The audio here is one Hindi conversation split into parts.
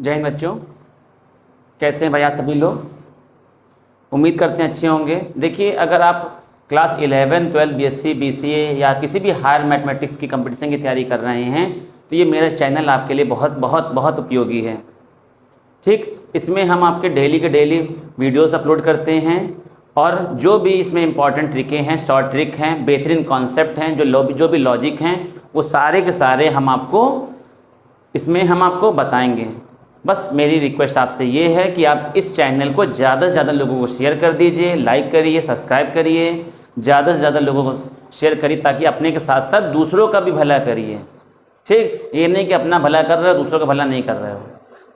जय हिंद बच्चों, कैसे हैं भैया सभी लोग। उम्मीद करते हैं अच्छे होंगे। देखिए, अगर आप क्लास 11, 12 बीएससी, बीसीए या किसी भी हायर मैथमेटिक्स की कंपटीशन की तैयारी कर रहे हैं तो ये मेरा चैनल आपके लिए बहुत बहुत बहुत उपयोगी है। ठीक, इसमें हम आपके डेली के डेली वीडियोस अपलोड करते हैं और जो भी इसमें इंपॉर्टेंट ट्रिकें हैं, शॉर्ट ट्रिक हैं, बेहतरीन कॉन्सेप्ट हैं, जो भी लॉजिक हैं, वो सारे के सारे हम आपको बताएंगे। बस मेरी रिक्वेस्ट आपसे ये है कि आप इस चैनल को ज़्यादा से ज़्यादा लोगों को शेयर कर दीजिए, लाइक करिए, सब्सक्राइब करिए, ज़्यादा से ज़्यादा लोगों को शेयर करिए ताकि अपने के साथ साथ दूसरों का भी भला करिए। ठीक, ये नहीं कि अपना भला कर रहे हो दूसरों का भला नहीं कर रहे हो।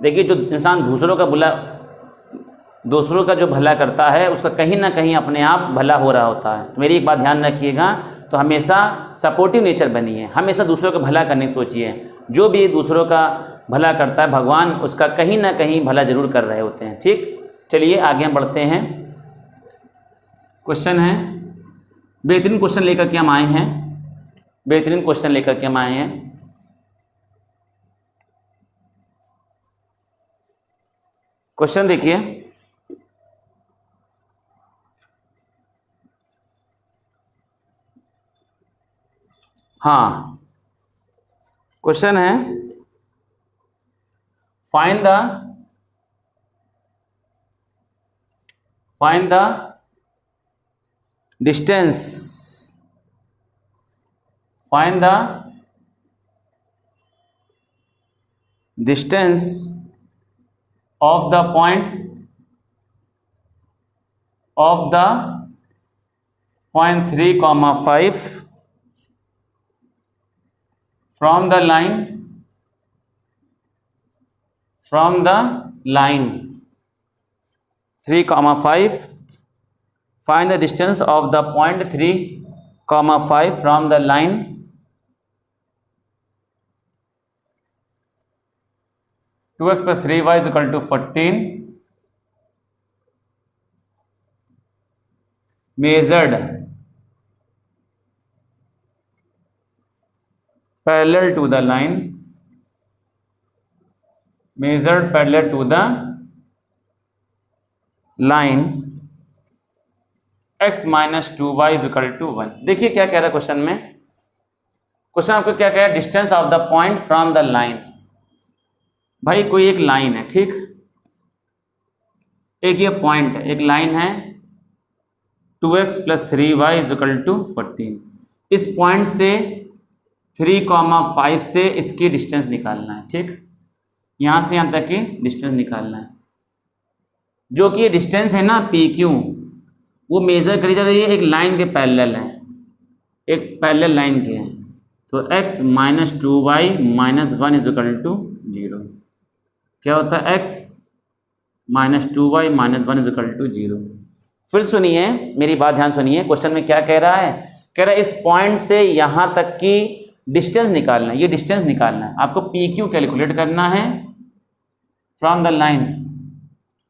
देखिए, जो इंसान दूसरों का जो भला करता है उसका कहीं ना कहीं अपने आप भला हो रहा होता है। मेरी एक बात ध्यान रखिएगा, तो हमेशा सपोर्टिव नेचर बनिए, हमेशा दूसरों का भला करने की सोचिए। जो भी दूसरों का भला करता है भगवान उसका कहीं ना कहीं भला जरूर कर रहे होते हैं। ठीक, चलिए आगे हम बढ़ते हैं। क्वेश्चन है, बेहतरीन क्वेश्चन लेकर के हम आए हैं, बेहतरीन क्वेश्चन लेकर के हम आए हैं। क्वेश्चन देखिए, हाँ, क्वेश्चन है find the distance of the point 3,5 from the line 3,5. Find the distance of the point 3,5 from the line 2x plus 3y is equal to 14 measured parallel to the line, x minus 2y is equal to 1। देखिए क्या कह रहा है क्वेश्चन में। क्वेश्चन आपको क्या कह रहा है, distance of the point from the line. भाई कोई एक लाइन है, ठीक, एक ये पॉइंट है, एक लाइन है 2x plus 3y is equal to 14। इस पॉइंट से 3,5 से इसकी डिस्टेंस निकालना है। ठीक, यहाँ से यहाँ तक की डिस्टेंस निकालना है। जो कि ये डिस्टेंस है ना PQ, वो मेज़र करी जा रही है एक लाइन के पैरेलल है, एक पैरेलल लाइन के हैं। तो x minus 2y minus 1 is equal to 0। क्या होता है, x minus 2y minus 1 is equal to 0। फिर सुनिए, मेरी बात ध्यान सुनिए, क्वेश्चन में क्या कह रहा है। कह रहा है इस पॉइंट से यहाँ तक की डिस्टेंस निकालना है, ये डिस्टेंस निकालना है आपको। PQ कैलकुलेट करना है फ्रॉम द लाइन।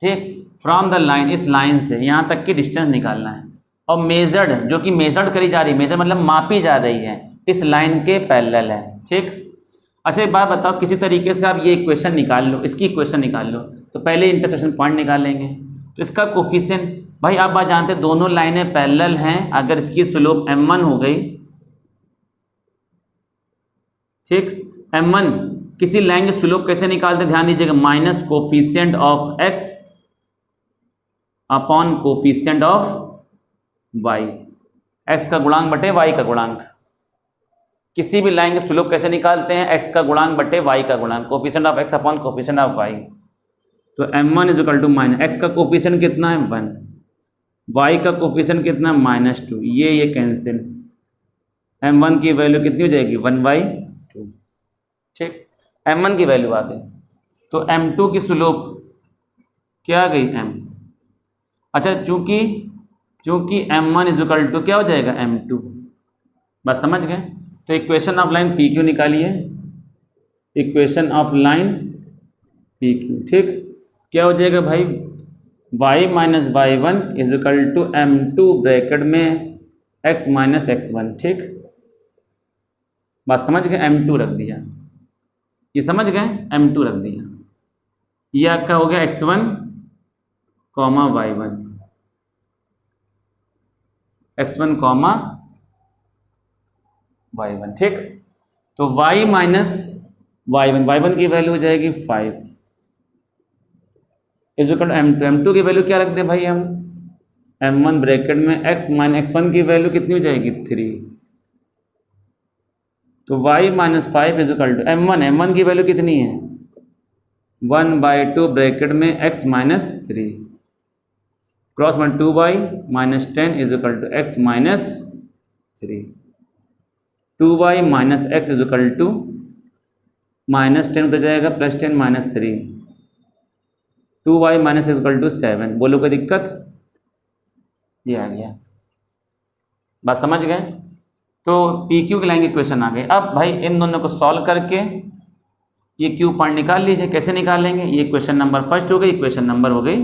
ठीक, फ्रॉम द लाइन, इस लाइन से यहाँ तक की डिस्टेंस निकालना है। और मेजर्ड, जो कि मेजर्ड करी जा रही है, मेजर मतलब मापी जा रही है, इस लाइन के पैरेलल है। ठीक, अच्छा एक बात बताओ, किसी तरीके से आप ये इक्वेशन निकाल लो, इसकी इक्वेशन निकाल लो, तो पहले इंटरसेक्शन पॉइंट निकाल लेंगे। तो इसका कोफिशिएंट, भाई आप बात जानते हैं दोनों लाइनें पैरेलल हैं, अगर इसकी स्लोप m1 हो गई, ठीक, m1, किसी लाइन की स्लोप कैसे निकालते, ध्यान दीजिएगा, minus coefficient of x upon coefficient of y, x का गुणांक बटे y का गुणांक। किसी भी लाइन की स्लोप कैसे निकालते हैं, x का गुणांक बटे y का गुणांक, coefficient of x upon coefficient of y। तो m1 is equal to minus, x का कोफिशिएंट कितना है 1, y का कोफिशिएंट कितना है -2, ये कैंसिल, m1 की वैल्यू कितनी हो जाएगी 1/2। ठीक, m1 की वैल्यू आ गई। तो m2 की स्लोप क्या आ गई m। अच्छा, चूंकि m1 इज इक्वल टू क्या हो जाएगा m2, बस समझ गए। तो इक्वेशन ऑफ लाइन PQ निकालिए, इक्वेशन ऑफ लाइन PQ। ठीक, क्या हो जाएगा भाई, y minus y1 is equal to m2 bracket में x माइनस x1। ठीक, बात समझ गए, m2 रख दिया, ये समझ गए, m2 रख दिया। ये आपका हो गया x1 comma y1, x1 comma y1, ठीक। तो y माइनस y1 की वैल्यू हो जाएगी 5 is equal to m2। m2 की वैल्यू क्या रख दें भाई हम, m1 ब्रैकेट में x माइनस x1 की वैल्यू कितनी हो जाएगी 3। तो y minus 5 is equal to m1 की वैल्यू कितनी है 1/2 ब्रैकेट में x माइनस 3 क्रॉस में 2y minus 10 is equal to x minus 3। 2y minus x is equal to minus 10 हो जाएगा plus 10 minus 3, 2y minus is equal to 7। बोलो कोई दिक्कत, ये आ गया, बात समझ गए। तो पी क्यू के लाइन इक्वेशन आ गए। अब भाई इन दोनों को सॉल्व करके ये क्यू पॉइंट निकाल लीजिए। कैसे निकालेंगे, ये इक्वेशन नंबर फर्स्ट हो गई, इक्वेशन नंबर हो गई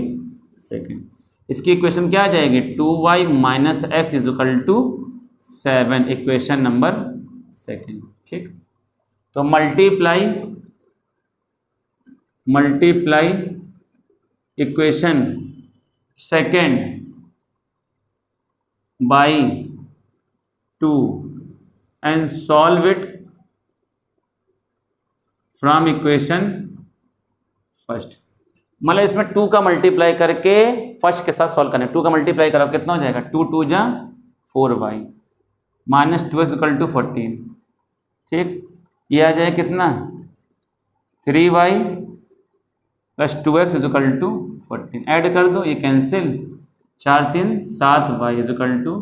सेकंड। इसकी इक्वेशन क्या आ जाएगी 2y minus x is equal to 7, equation number second, ठीक। तो multiply equation second by 2 and solve it from equation first. मतलब इसमें 2 का मल्टीप्लाई करके फर्स्ट के साथ सॉल्व करना है। 2 का मल्टीप्लाई करो कितना हो जाएगा 2 2 जा 4y minus 2x equal to 14, ठीक। ये आ जाए कितना 3y plus 2x is equal to 14। Add कर दो, ये cancel, 4 3 7y is equal to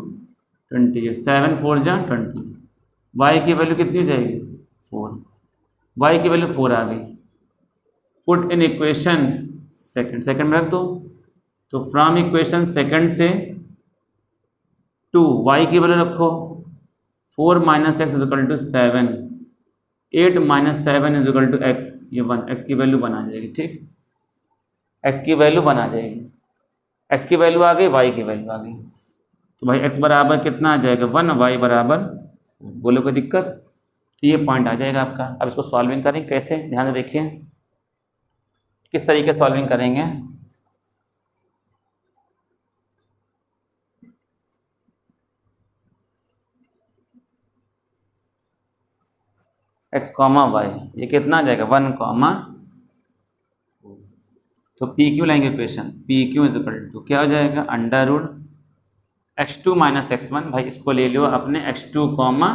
20, 7 4 जा 20। y की वैल्यू कितनी हो जाएगी 4, y की वैल्यू 4 आ गई। पुट इन इक्वेशन सेकंड में रख दो। तो फ्रॉम इक्वेशन सेकंड से 2 y की वैल्यू रखो 4 minus x is equal to 7, 8 minus 7 is equal to x, ये 1, एक्स की वैल्यू 1 आ जाएगी, ठीक। एक्स की वैल्यू 1 आ जाएगी, एक्स की वैल्यू आ गई, वाई की वैल्यू आ गई। तो भाई एक्स बराबर कितना आ जाएगा 1, वाई बराबर, बोलो कोई दिक्कत। तो ये पॉइंट आ जाएगा आपका। अब इसको सॉल्विंग करें कैसे, ध्यान से देखिए किस तरीके से सॉल्विंग करेंगे। एक्स कॉमा वाई, ये कितना आ जाएगा 1 कॉमा। तो पी क्यू लाएंगे equation, P Q is equal to क्या हो जाएगा under root x2 minus x1। भाई इसको ले लो अपने x2 comma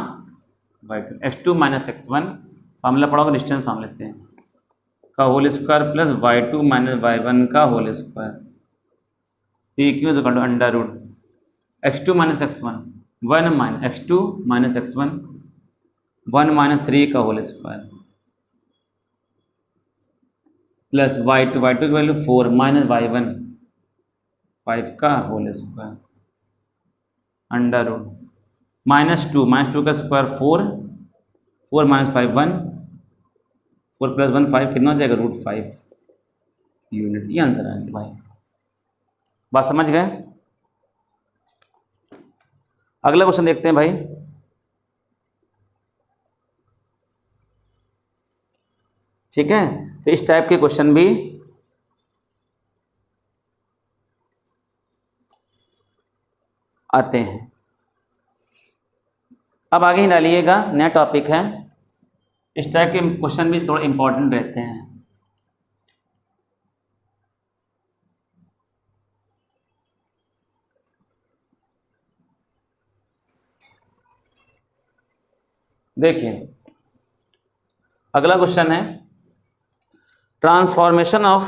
y2, x2 minus x1 formula पढ़ोगे डिस्टेंस फार्मूले से का whole square plus y2 minus y1 का whole square. P Q is equal to under root x2 minus x1 1 minus x2 minus x1 1 minus 3 का होल स्क्वायर प्लस y2 की वैल्यू 4 माइनस y1 5 का होल स्क्वायर अंडर रूट -2 का स्क्वायर 4 माइनस 5 1 4 प्लस 1 5 कितना हो जाएगा √5 यूनिट। ये आंसर आ गया भाई, बात समझ गए। अगला क्वेश्चन देखते हैं भाई। ठीक है, तो इस टाइप के क्वेश्चन भी आते हैं। अब आगे ही डालिएगा, नया टॉपिक है। इस टाइप के क्वेश्चन भी थोड़ा इंपॉर्टेंट रहते हैं। देखिए अगला क्वेश्चन है transformation of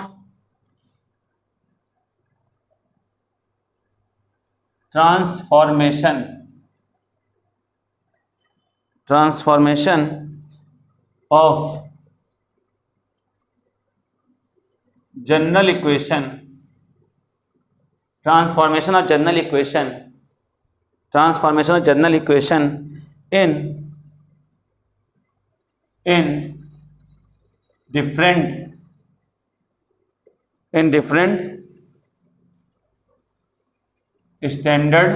general equation in different standard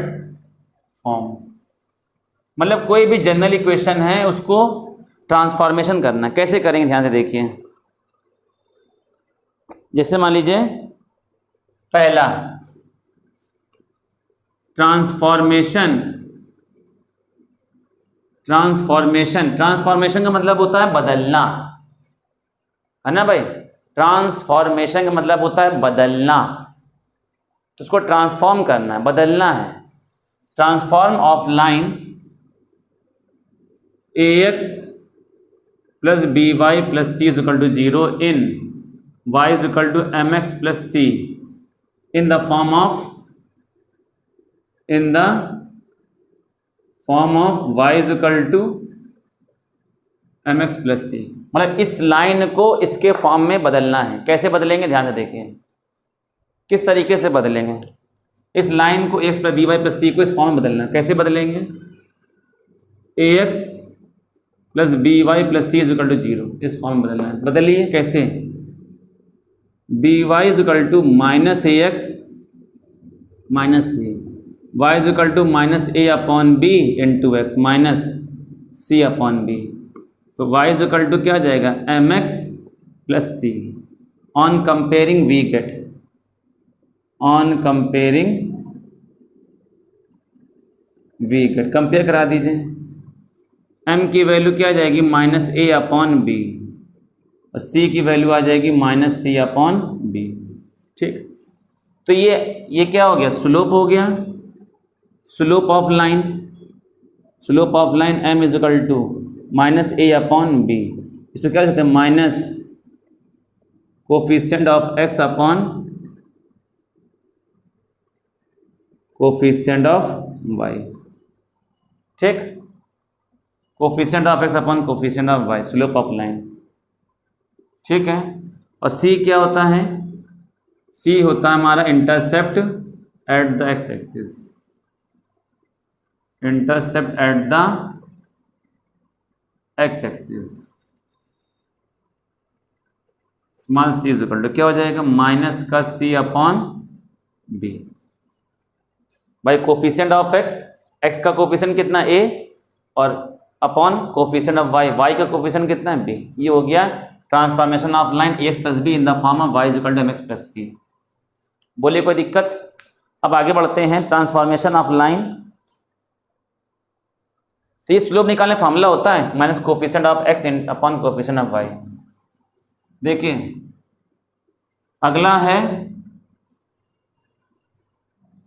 form. मतलब कोई भी जनरल इक्वेशन है उसको ट्रांसफॉर्मेशन करना, कैसे करेंगे ध्यान से देखिए। जैसे मान लीजिए पहला ट्रांसफॉर्मेशन का मतलब होता है बदलना, है ना भाई। ट्रांसफॉर्मेशन का मतलब होता है बदलना, तो उसको ट्रांसफॉर्म करना है, बदलना है। Transform of line ax plus B Y plus C is equal to 0 in y is equal to mx plus C in the form of y is equal to mx plus C. मतलब इस लाइन को इसके फॉर्म में बदलना है। कैसे बदलेंगे, ध्यान से देखिए किस तरीके से बदलेंगे। इस लाइन को x plus B Y plus C को इस फॉर्म में बदलना है। कैसे बदलेंगे, ax plus B Y plus C is equal to 0 इस फॉर्म में बदलना है। बदलिए कैसे, B Y is equal to minus A X minus C, Y is equal to minus A upon B into X minus C upon B. तो y इज इक्वल टू क्या आ जाएगा, M X plus C. On comparing we get, on comparing we get, compare करा दीजिए। m की वैल्यू क्या आ जाएगी, माइनस ए अपॉन बी, और c की वैल्यू आ जाएगी माइनस सी अपॉन बी। ठीक, तो ये क्या हो गया, स्लोप हो गया, slope of line. Slope of line m is equal to minus A upon B. इसको क्या कहते हैं, minus coefficient of x upon coefficient of y। ठीक, coefficient of x upon coefficient of y, slope of line. ठीक है, और c क्या होता है, c होता है हमारा intercept at the x axis, intercept at the x axis. Small c is equal to क्या हो जाएगा, माइनस का c अपॉन b। भाई कोफिशिएंट ऑफ x का कोफिशिएंट कितना a, और अपॉन कोफिशिएंट ऑफ y का कोफिशिएंट कितना है b। ये हो गया transformation of line ax plus B in the form of y is equal to mx plus C. बोलिए कोई दिक्कत। अब आगे बढ़ते हैं, ट्रांसफॉर्मेशन ऑफ लाइन। तो ये स्लोप निकालने फार्मूला होता है minus coefficient of x upon coefficient of y। देखिए अगला है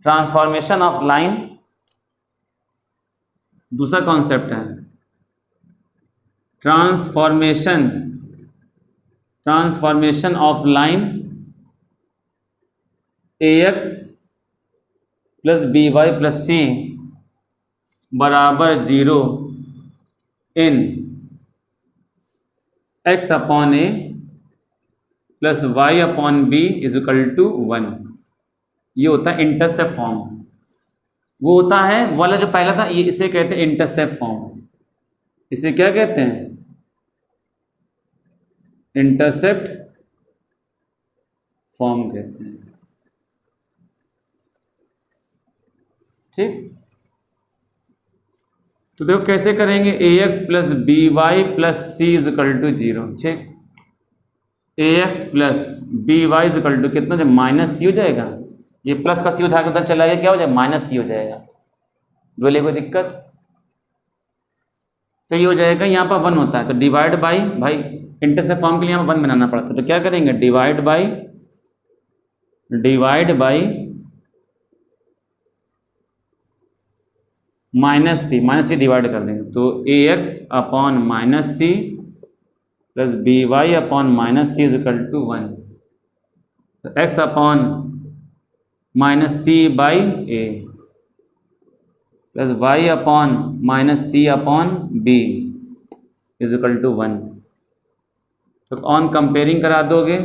ट्रांसफॉर्मेशन ऑफ लाइन, दूसरा कॉन्सेप्ट है transformation of line ax plus B Y plus C बराबर 0 in x upon A plus Y upon B is equal to 1। ये होता है इंटरसेप्ट फॉर्म। वो होता है वाला जो पहला था, ये इसे कहते हैं इंटरसेप्ट फॉर्म। इसे क्या कहते हैं, इंटरसेप्ट फॉर्म कहते हैं। ठीक, तो देखो कैसे करेंगे, ax plus B Y plus C is equal to 0। ठीक, ax plus B Y is equal to कितना, जब माइनस सी हो जाएगा, ये प्लस का सी उठा के उधर चला गया, क्या हो जाएगा, माइनस सी हो जाएगा। बोले कोई दिक्कत। तो ये हो जाएगा, यहाँ पर 1 होता है, तो डिवाइड बाई, भाई इंटरसेप्ट फॉर्म के लिए यहाँ पर 1 बनाना पड़ता है, तो क्या करेंगे, divide by minus C divide कर देंगे, तो ax upon minus C plus B Y upon minus C is equal to 1। तो x upon minus C by A plus Y upon minus C upon B is equal to 1। तो ऑन कंपेयरिंग करा दोगे,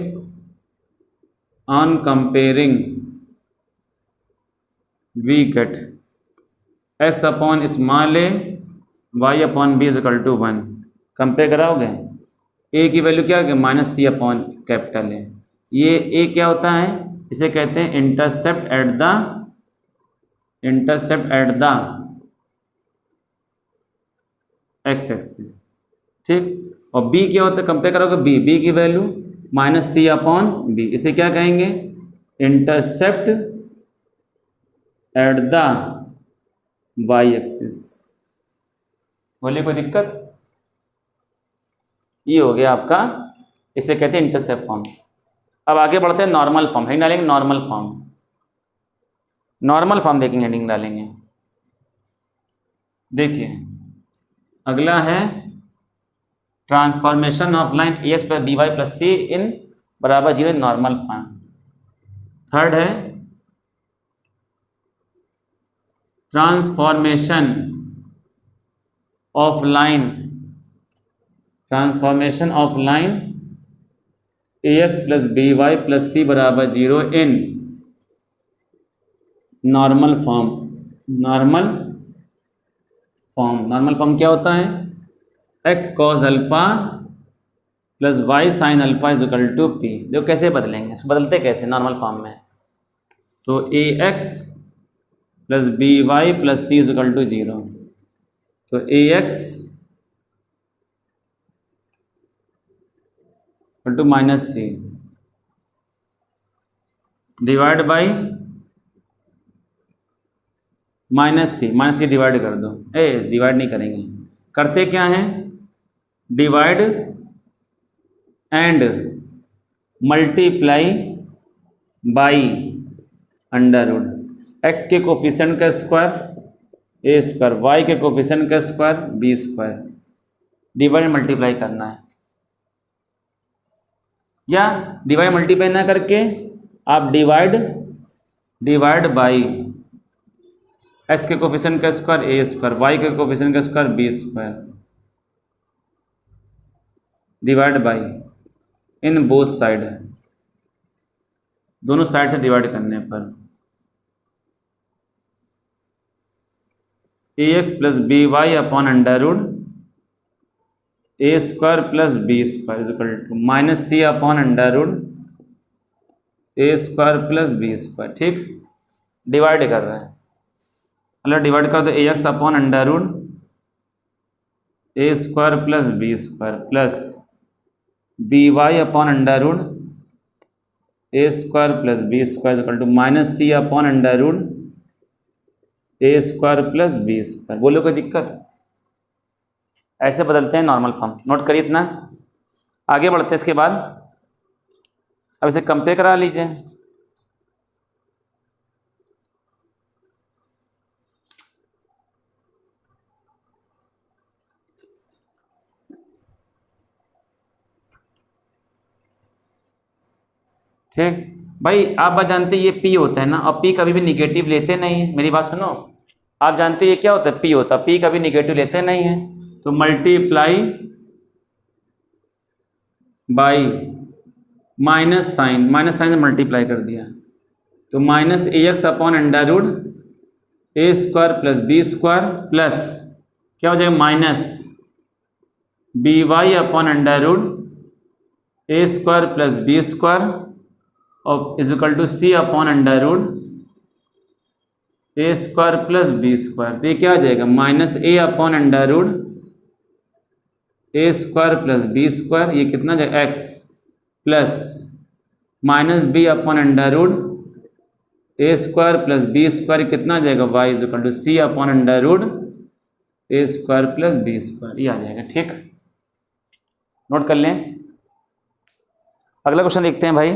on comparing we get x upon small A Y upon B is equal to 1। Compare कराओगे, a की वैल्यू क्या है, minus C upon capital A. ये a क्या होता है, इसे कहते हैं intercept at the x axis. ठीक, और b क्या होता है, कंपेयर करोगे b की value minus C upon B, इसे क्या कहेंगे, intercept at the Y axis. बोलिए कोई दिक्कत? ये हो गया आपका, इसे कहते हैं इंटरसेप्ट फॉर्म। अब आगे बढ़ते हैं नॉर्मल फॉर्म, हेडिंग डालेंगे नॉर्मल फॉर्म। नॉर्मल फॉर्म देखेंगे, हेडिंग डालेंगे। देखिए अगला है transformation of line A X plus B Y plus C in बराबर zero in normal form. Third है transformation of line, transformation of line A X plus B Y plus C बराबर zero in normal form. Normal form, normal form क्या होता है, X cos alpha plus Y sine alpha is equal to P. देखो कैसे बदलेंगे, इसको बदलते कैसे नॉर्मल फॉर्म में, तो A X plus B Y plus C is equal to zero, तो A X equal to minus C divide by minus C divide कर दो, डिवाइड नहीं करेंगे, करते क्या हैं, divide and multiply by under root X के कोफिशिएंट का स्क्वायर ए स्क्वायर, वाई के कोफिशिएंट का square B square, divide multiply करना है। या डिवाइड मल्टीप्लाई ना करके आप डिवाइड बाई एक्स के कोफिशिएंट का स्क्वायर ए स्क्वायर, वाई के कोफिशिएंट का square B square, divide by in both side है, दोनों साइड से डिवाइड करने पर A X plus B Y upon under root A square plus B square is equal to minus C upon under root A square plus B square. ठीक, डिवाइड कर रहे हैं, मतलब डिवाइड कर दो A X upon under root A square plus B square plus B Y upon under root A square plus B square equal to minus C upon under root A square plus B square. बोलो कोई दिक्कत? ऐसे बदलते हैं नॉर्मल फॉर्म, नोट करिए इतना। आगे बढ़ते हैं इसके बाद, अब इसे कंपेयर करा लीजिए। ठीक भाई, आप बात जानते हैं ये P होता है ना, और P कभी भी निगेटिव लेते नहीं है, मेरी बात सुनो, आप जानते हैं ये क्या होता है, P होता है, P कभी निगेटिव लेते नहीं है, तो मल्टीप्लाई बाई माइनस साइन से मल्टीप्लाई कर दिया, तो minus A X upon under root A square plus B square plus क्या हो जाएगा minus B Y upon under root A square plus B square और is equal to C upon under root A square plus B square. तो ये क्या आ जाएगा, minus A upon under root A square plus B square, ये कितना जाएगा x plus minus B upon under root A square plus B square, कितना आ जाएगा Y is equal to C upon under root A square plus B square, ये आ जाएगा। ठीक, नोट कर लें। अगला क्वेश्चन देखते हैं भाई।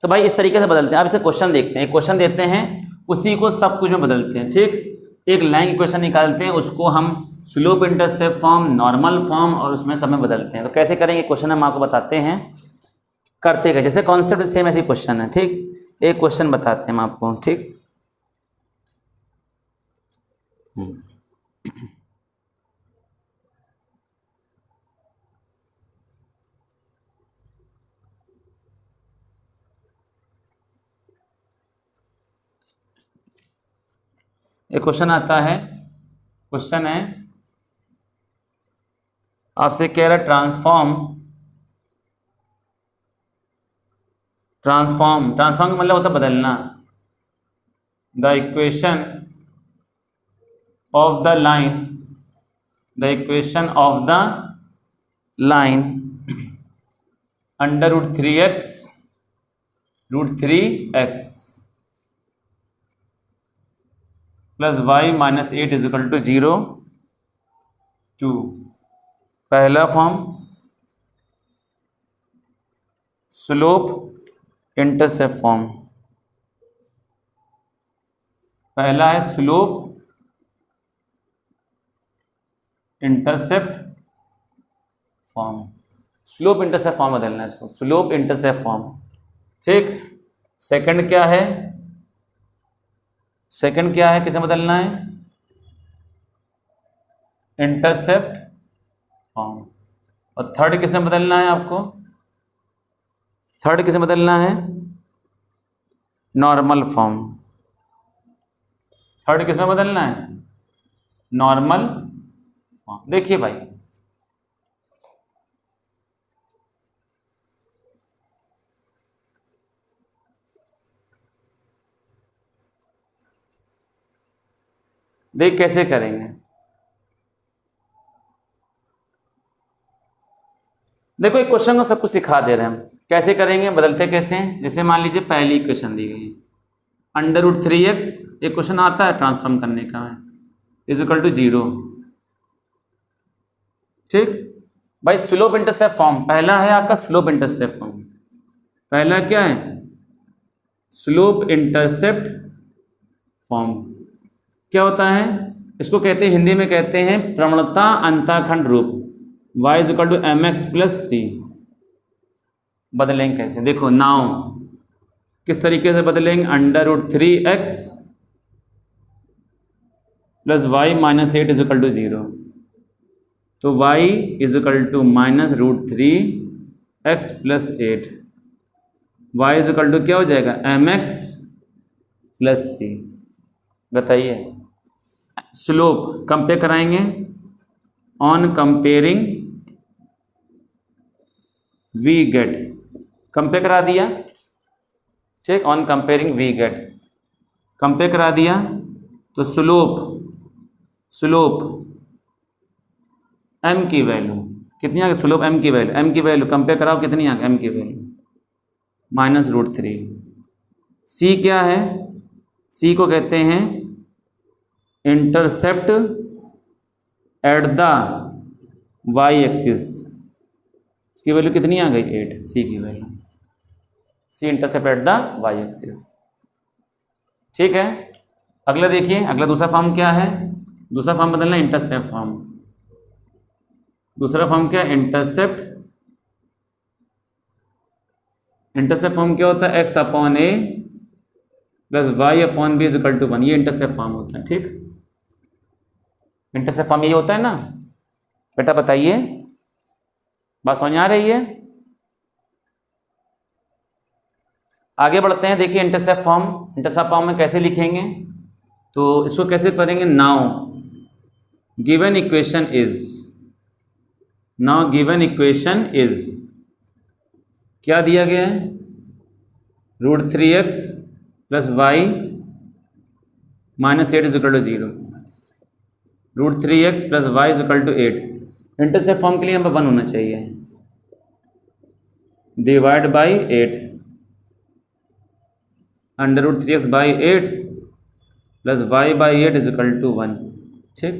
तो भाई इस तरीके से बदलते हैं, आप इसे क्वेश्चन देखते हैं, एक क्वेश्चन देते हैं उसी को सब कुछ में बदलते हैं। ठीक, एक लाइन इक्वेशन निकालते हैं, उसको हम slope intercept form, normal form और उसमें सब में बदलते हैं। तो कैसे करेंगे क्वेश्चन हम आपको बताते हैं, करते गए जैसे कॉन्सेप्ट सेम ऐसे क्वेश्चन है। ठीक, एक क्वेश्चन बताते हैं हम आपको। ठीक, एक क्वेश्चन आता है, क्वेश्चन है आपसे कह रहा ट्रांसफॉर्म का मतलब होता है बदलना, the equation of the line under root 3x plus Y minus 8 is equal to 0 2। पहला फॉर्म स्लोप इंटरसेप्ट फॉर्म, पहला है slope intercept form, slope intercept form बदलना है इसको, स्लोप इंटरसेप्ट फॉर्म। ठीक, सेकंड क्या है, सेकंड क्या है, किसे बदलना है, इंटरसेप्ट फॉर्म। और थर्ड किसे बदलना है आपको, थर्ड किसे बदलना है, नॉर्मल फॉर्म। थर्ड किसमें बदलना है, नॉर्मल फॉर्म। देखिए भाई देख कैसे करेंगे, देखो एक क्वेश्चन को सब कुछ सिखा दे रहे हैं हम, कैसे करेंगे, बदलते कैसे हैं। जैसे मान लीजिए पहली इक्वेशन दी गई है अंडर रूट 3x, एक क्वेश्चन आता है ट्रांसफॉर्म करने का, इज इक्वल टू 0। ठीक भाई, स्लोप इंटरसेप्ट फॉर्म पहला है आपका, स्लोप इंटरसेप्ट फॉर्म पहला क्या है, स्लोप इंटरसेप्ट फॉर्म। क्या होता है, इसको कहते हैं, हिंदी में कहते हैं प्रवणता अंतःखंड रूप, y is equal to mx plus C. बदलेंगे कैसे, देखो नाउ किस तरीके से बदलेंगे, under root 3x plus Y minus 8 is equal to 0। तो y is equal to minus root 3x plus 8, y is equal to क्या हो जाएगा, mx प्लस सी। बताइए, स्लोप कंपेयर कराएंगे, on comparing we get, compare करा दिया। ठीक, on comparing we get, compare करा दिया तो स्लोप m की वैल्यू कितनी आ गई, स्लोप m की वैल्यू, m की वैल्यू कंपेयर कराओ कितनी आ गई, m की वैल्यू माइनस रूट 3। c क्या है, c को कहते हैं intercept at the Y axis, इसकी वैल्यू कितनी आ गई 8, सी की value, C intercept at the Y axis. ठीक है, अगला देखिए, अगला दूसरा फॉर्म क्या है, दूसरा फॉर्म बदलना इंटरसेप्ट फॉर्म। दूसरा फॉर्म क्या है, इंटरसेप्ट फॉर्म क्या होता है, X upon A plus Y upon B is equal to 1, ये इंटरसेप्ट फॉर्म होता है। ठीक, इंटरसेप्ट फॉर्म ये होता है ना बेटा, बताइए बात समझ आ रही है। आगे बढ़ते हैं, देखिए इंटरसेप्ट फॉर्म में कैसे लिखेंगे, तो इसको कैसे पढ़ेंगे, नाउ गिवन इक्वेशन इज, क्या दिया गया है, root 3x plus Y minus 8 is equal to 0, root 3x plus Y is equal to 8। Intercept form के लिए हमें 1 होना चाहिए, divide by 8, under root 3x by 8 plus Y by 8 is equal to 1। ठीक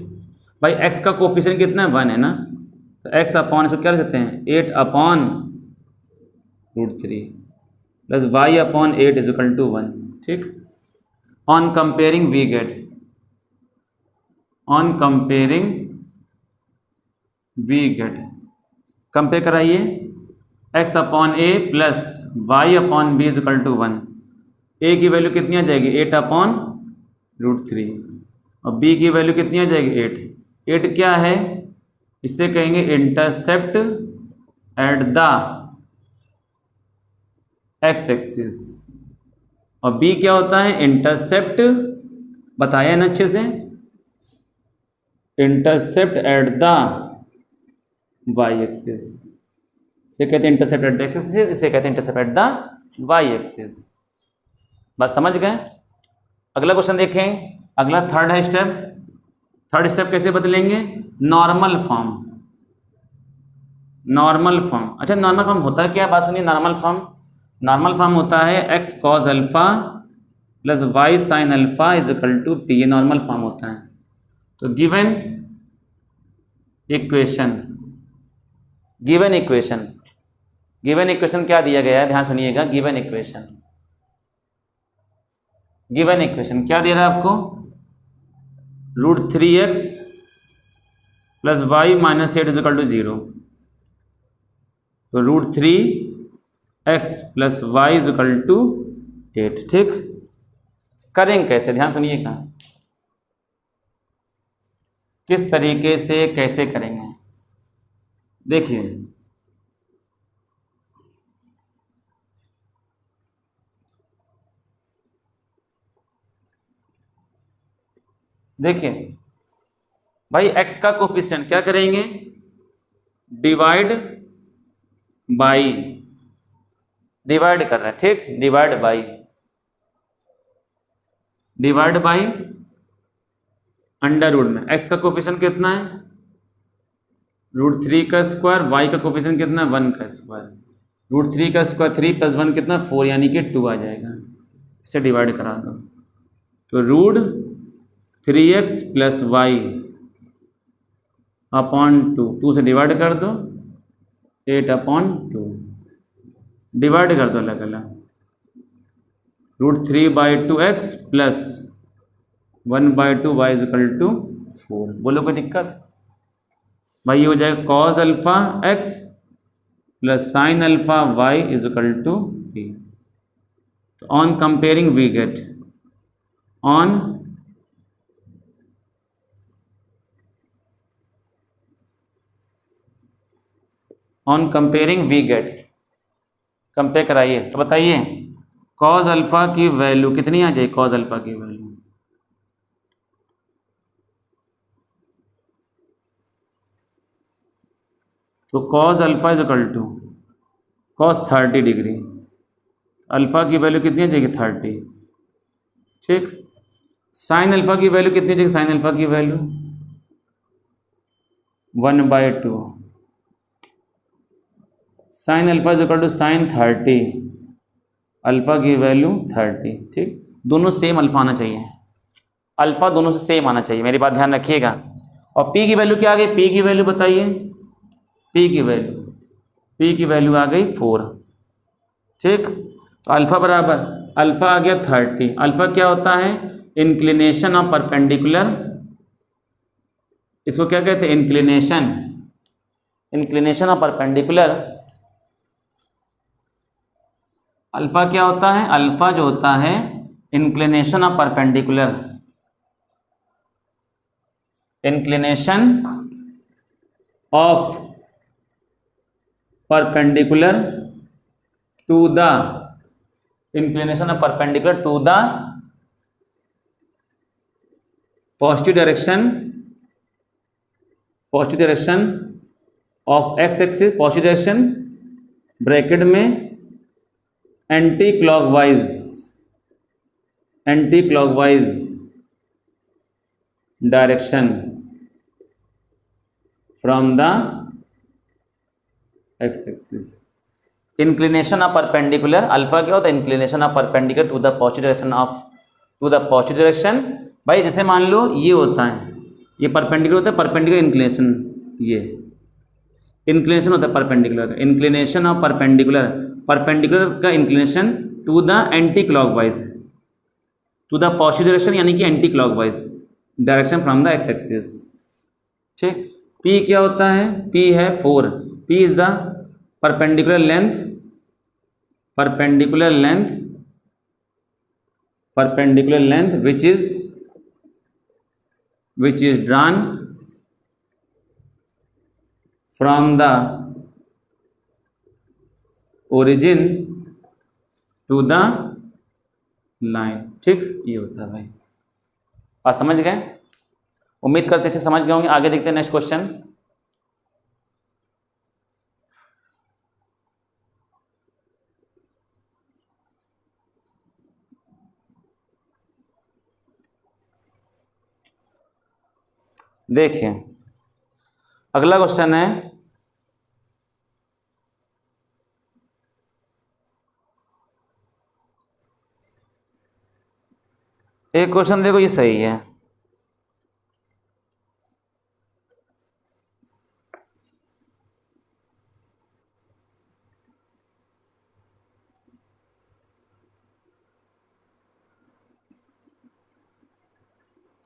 भाई, x का कोफिशिएंट कितना है, 1 है ना, तो x अपॉन इसको क्या लिख सकते हैं, 8 upon root 3 plus Y upon 8 is equal to 1। ठीक, on comparing we get, compare कराइए, x upon A plus Y upon B is equal to 1। A की वैल्यू कितनी आ जाएगी, 8 अपॉन रूट 3, और बी की वैल्यू कितनी आ जाएगी, 8 क्या है, इससे कहेंगे intercept at the X axis, और बी क्या होता है, इंटरसेप्ट, बताया ना अच्छे से, intercept at the Y axis, इसे कहते हैं intercept at the X axis, इसे कहते हैं intercept at the Y axis. बस समझ गए। अगला क्वेश्चन देखें, अगला थर्ड स्टेप कैसे बदलेंगे, नॉर्मल फॉर्म। Normal form. अच्छा, नॉर्मल फॉर्म होता है क्या? बात सुनिए, नॉर्मल फॉर्म होता है X cos alpha plus Y sine alpha is equal to P. ये नॉर्मल फॉर्म होता है। तो गिवन इक्वेशन क्या दिया गया है? ध्यान सुनिएगा। गिवन इक्वेशन क्या दे रहा है आपको? √3x plus Y minus 8 is equal to 0। तो √3x plus Y is equal to 8। ठीक, करेंगे कैसे? ध्यान सुनिएगा, किस तरीके से कैसे करेंगे। देखिए, भाई x का कोफिशिएंट क्या करेंगे? डिवाइड कर रहे हैं। ठीक, डिवाइड बाई अंडर रूट में x का कोफिशिएंट कितना है? √3 का स्क्वायर। y का कोफिशिएंट कितना है? 1 का स्क्वायर। √3 का स्क्वायर 3 प्लस 1 कितना? 4, यानी कि 2 आ जाएगा। इसे डिवाइड करा दो। तो √3x प्लस वाई अपॉन 2 से डिवाइड कर दो, 8/2 डिवाइड कर दो अलग अलग। √3/2x plus 1/2 y is equal to 4। बोलो कोई दिक्कत? भाई ये हो जाएगा cos alpha x plus sine alpha y is equal to p। तो on comparing we get compare कराइए। तो बताइए कॉज अल्फा की वैल्यू कितनी आ जाए? कॉज अल्फा की वैल्यू तो cos alpha is equal to cos 30 degree. Alpha की वैल्यू कितनी आ जाएगी? 30। ठीक, साइन अल्फा की वैल्यू कितनी आ जाएगी? साइन अल्फा की value 1/2। Sine alpha is equal to sine 30, alpha की वैल्यू 30। ठीक, दोनों सेम अल्फा आना चाहिए। अल्फा दोनों से सेम आना चाहिए, मेरी बात ध्यान रखिएगा। और पी की वैल्यू क्या आ गई? पी की वैल्यू बताइए। पी की वैल्यू आ गई 4। ठीक, तो अल्फा बराबर अल्फा आ गया 30। अल्फा क्या होता है? Inclination of perpendicular. इसको क्या कहते हैं? Inclination of perpendicular. अल्फा क्या होता है? अल्फा जो होता है inclination of perpendicular to the positive direction of X axis, positive direction bracket में anti clockwise direction from the X axis. Inclination of perpendicular, alpha क्या होता है? Inclination of perpendicular to the positive direction. भाई जैसे मान लो ये होता है, ये परपेंडिकुलर होता है, परपेंडिकुलर इंक्लिनेशन, ये इंक्लिनेशन होता है परपेंडिकुलर का। इंक्लिनेशन ऑफ परपेंडिकुलर का inclination to the anti clockwise, to the positive direction, यानी कि anti clockwise direction from the X axis. ठीक, पी क्या होता है? पी है 4। P is the perpendicular length which is drawn from the origin to the line। ठीक, ये होता है भाई। आप समझ गए? उम्मीद करते अच्छे समझ गए होंगे। आगे देखते हैं नेक्स्ट क्वेश्चन। देखिए, अगला क्वेश्चन है एक क्वेश्चन देखो, ये सही है।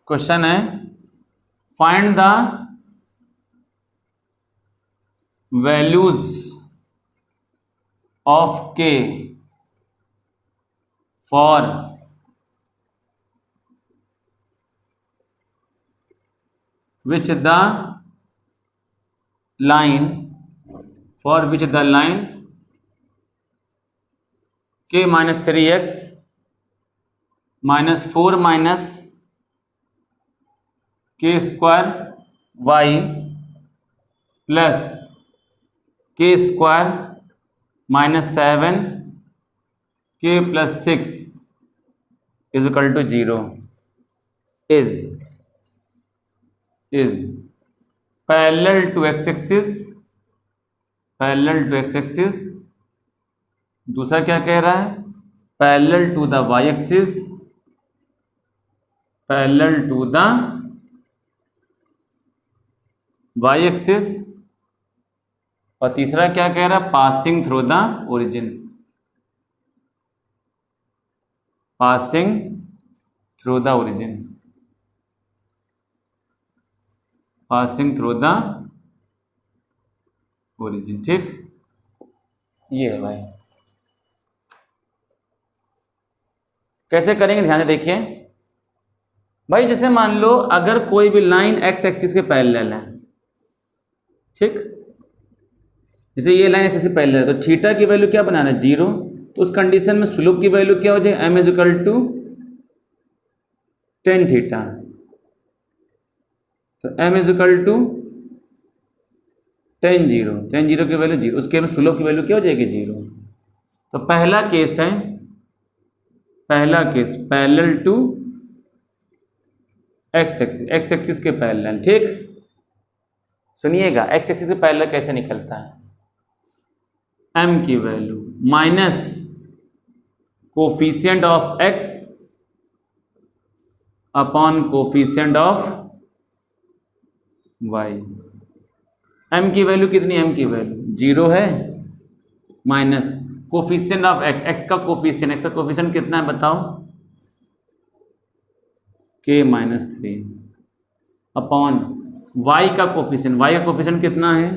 क्वेश्चन है, फाइंड द वैल्यूज ऑफ के for which the line k minus 3x minus 4 minus k square y plus k square minus 7 k plus 6 is equal to 0 is parallel to x-axis, दूसरा क्या कह रहा है, parallel to the y-axis, और तीसरा क्या कह रहा है, passing through the origin, ठीक। ये है भाई, कैसे करेंगे ध्यान से देखिए भाई। जैसे मान लो अगर कोई भी लाइन एक्स एक्सिस के पैरेलल है, ठीक, जैसे ये लाइन एक्स एक्सिस पैरेलल है, तो थीटा की वैल्यू क्या बनाना है, 0। तो उस कंडीशन में स्लोप की वैल्यू क्या हो जाए, m is equal to tan theta. तो m is equal to tan 0 की वैल्यू 0, उसके में स्लोप की वैल्यू क्या हो जाएगी, 0। तो पहला case parallel to X axis के पैरेलल, ठीक। सुनिएगा, एक्स एक्सिस के पैरेलल कैसे निकलता है, m की value minus coefficient of x upon coefficient of y। m की वैल्यू कितनी, m की वैल्यू 0 है, माइनस कोफिशिएंट ऑफ x का कोफिशिएंट कितना है बताओ, k माइनस 3 अपॉन y का कोफिशिएंट कितना है,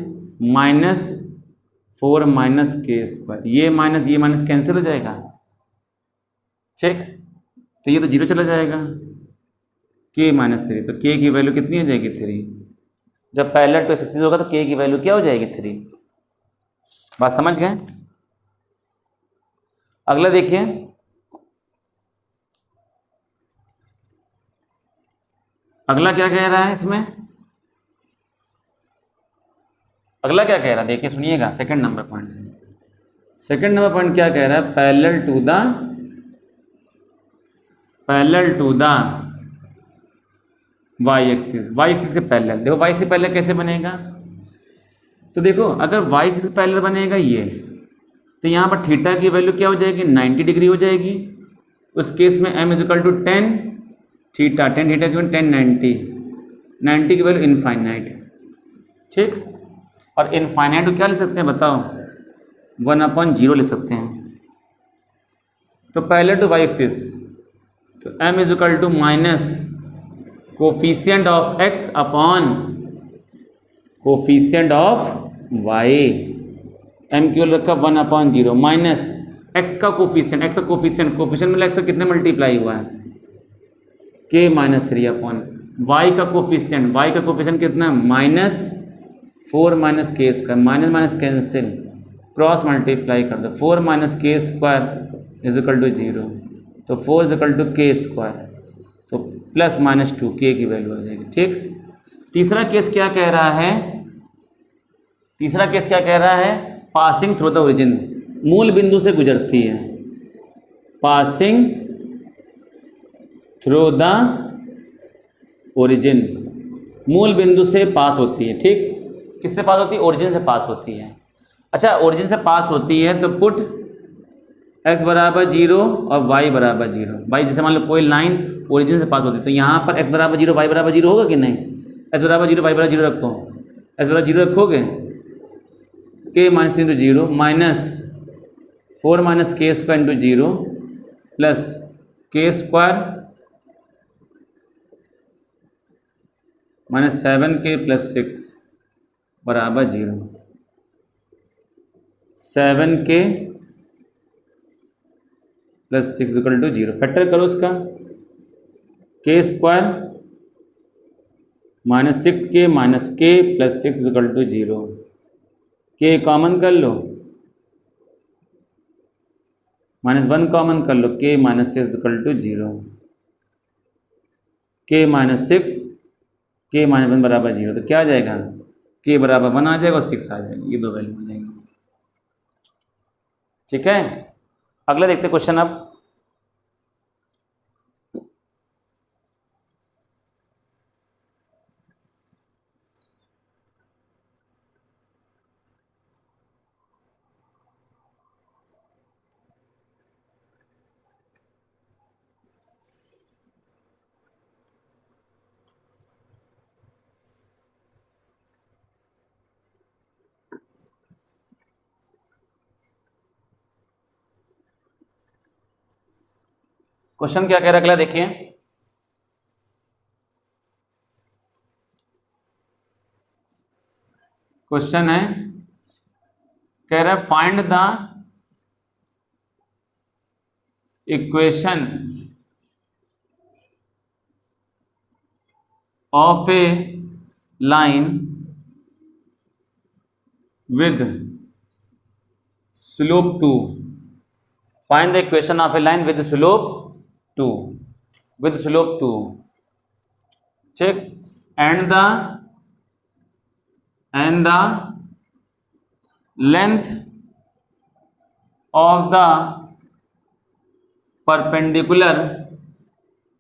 -4 माइनस k स्क्वायर। ये माइनस कैंसिल हो जाएगा, ठीक। तो ये तो 0 चला जाएगा, k माइनस 3, तो k की वैल्यू कितनी हो जाएगी, 3। जब पैरेलल टू एक्सिस होगा तो k की वैल्यू क्या हो जाएगी, 3। बात समझ गए। अगला देखिए, अगला क्या कह रहा है इसमें, अगला क्या कह रहा है देखिए, सुनिएगा। सेकंड नंबर पॉइंट क्या कह रहा है, parallel to the y axis के पैरेलल। देखो y से पैरेलल कैसे बनेगा, तो देखो अगर y से पैरेलल बनेगा ये, तो यहाँ पर थीटा की वैल्यू क्या हो जाएगी, 90 डिग्री हो जाएगी। उस केस में m is equal to tan theta की वैल्यू 90 की वैल्यू इनफाइनाइट, ठीक। और इनफाइनाइट को क्या ले सकते हैं बताओ, 1/0 ले सकते हैं। तो पैरेलल टू y एक्सिस, तो m is equal to minus coefficient of x upon coefficient of y। m की वैल्यू रखा 1/0 माइनस x का कोफिशिएंट मतलब x का कितने मल्टीप्लाई हुआ है, k माइनस 3 अपॉन y का कोफिशिएंट कितना है, -4 minus k square, minus cancel, cross multiply कर दो, 4 minus k square is equal to 0। तो 4 is equal to k square, तो प्लस -2 k की वैल्यू आ जाएगी, ठीक। तीसरा केस क्या कह रहा है, पासिंग थ्रू द ओरिजिन, मूल बिंदु से गुजरती है, पासिंग थ्रू द ओरिजिन, मूल बिंदु से पास होती है, ठीक। किससे पास होती है, ओरिजिन से पास होती है। अच्छा, ओरिजिन से पास होती है तो पुट x बराबर 0 और y बराबर 0। भाई जैसे मान लो कोई लाइन ओरिजिन से पास होती है तो यहाँ पर x बराबर 0 y बराबर 0 होगा कि नहीं? x बराबर 0 y बराबर 0 रखो, x बराबर 0 रखोगे, k minus into 0 minus 4 minus के स्क्वायर इंटू 0 प्लस के स्क्वायर माइनस 7k प्लस 6 बराबर 0। 7k plus 6 equal to 0। Factor करो उसका, K square minus 6k minus k plus 6 equal to 0। K common कर लो, माइनस 1 कॉमन कर लो, के माइनस 6 इक्वल टू 0। के माइनस 6 के माइनस 1 बराबर 0। तो क्या आ जाएगा? के बराबर 1 आ जाएगा और 6 आ जाएगा, ये दो वैल्यू आ जाएंगे। ठीक है, अगला देखते क्वेश्चन अब। क्वेश्चन क्या कह रहा है अगला देखिए। क्वेश्चन है, कह रहा है find the equation of A line with slope 2। Find the equation of A line with slope 2, with slope 2। ठीक, and the length of the perpendicular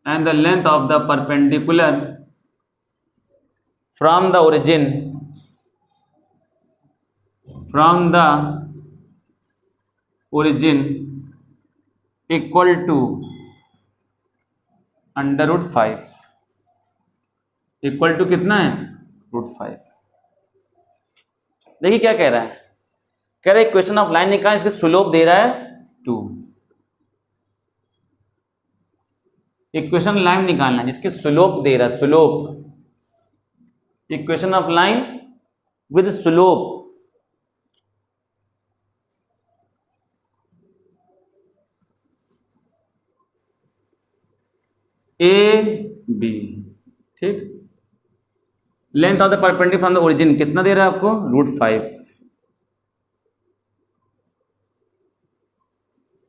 and the length of the perpendicular from the origin equal to under root 5। Equal to कितना है? रूट 5। देखिए क्या कह रहा है, कह रहा है इक्वेशन ऑफ लाइन निकाल, इसके स्लोप दे रहा है 2। इक्वेशन लाइन निकालना जिसके स्लोप दे रहा है, slope, equation of line with slope. A B, ठीक। Length of the perpendicular from the origin कितना दे रहा है आपको? रूट 5।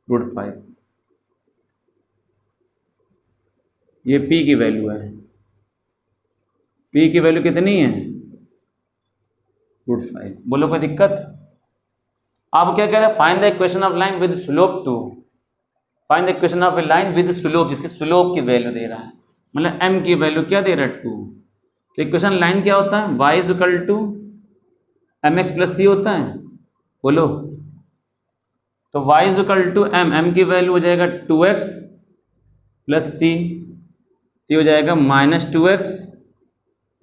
रूट 5 ये p की वैल्यू है। p की वैल्यू कितनी है? रूट 5। बोलो कोई दिक्कत? आप क्या कह रहे हैं? Find the equation of line with slope 2। Find the equation of A line with slope, जिसके स्लोप की वैल्यू दे रहा है, मतलब m की वैल्यू क्या दे रहा है? 2। तो इक्वेशन लाइन क्या होता है? y is equal to M X plus C होता है। बोलो, तो y is equal to m की वैल्यू हो जाएगा 2x प्लस सी, तो हो जाएगा minus 2x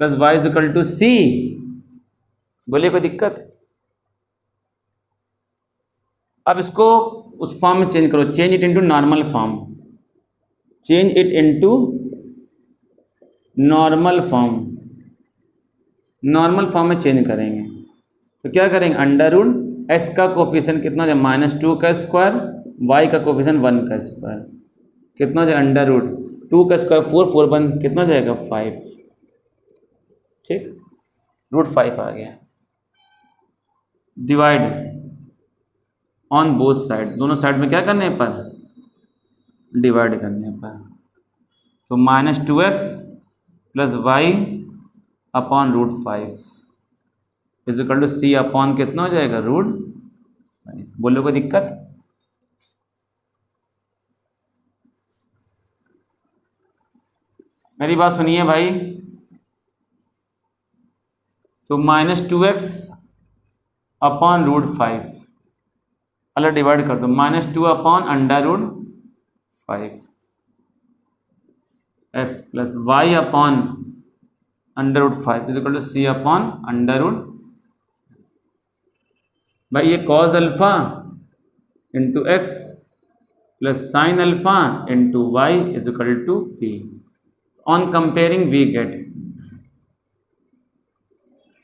plus y is equal to C. बोलिए कोई दिक्कत? अब इसको उस फॉर्म में चेंज करो, change it into normal form, change it into normal form. Normal form में चेंज करेंगे तो क्या करेंगे? अंडर रूट एस का कोफिशिएंट कितना हो जाए? -2 का स्क्वायर, वाई का कोफिशिएंट 1 का स्क्वायर कितना हो जाए? अंडर रूट 2 का स्क्वायर 4, 4 1 कितना हो जाएगा? 5। ठीक, रूट 5 आ गया। डिवाइड ऑन बोथ साइड, दोनों साइड में क्या करने पर? डिवाइड करने पर। तो -2x plus Y upon root 5 is equal to C upon कितना हो जाएगा? रूट 5। बोलो कोई दिक्कत? मेरी बात सुनिए भाई। तो -2x अपॉन रूट 5 अलग डिवाइड कर दो, -2 upon √5 x plus Y upon √5 is equal to c upon √ भाई ये cos alpha into X plus sine alpha into Y is equal to p. On comparing we get,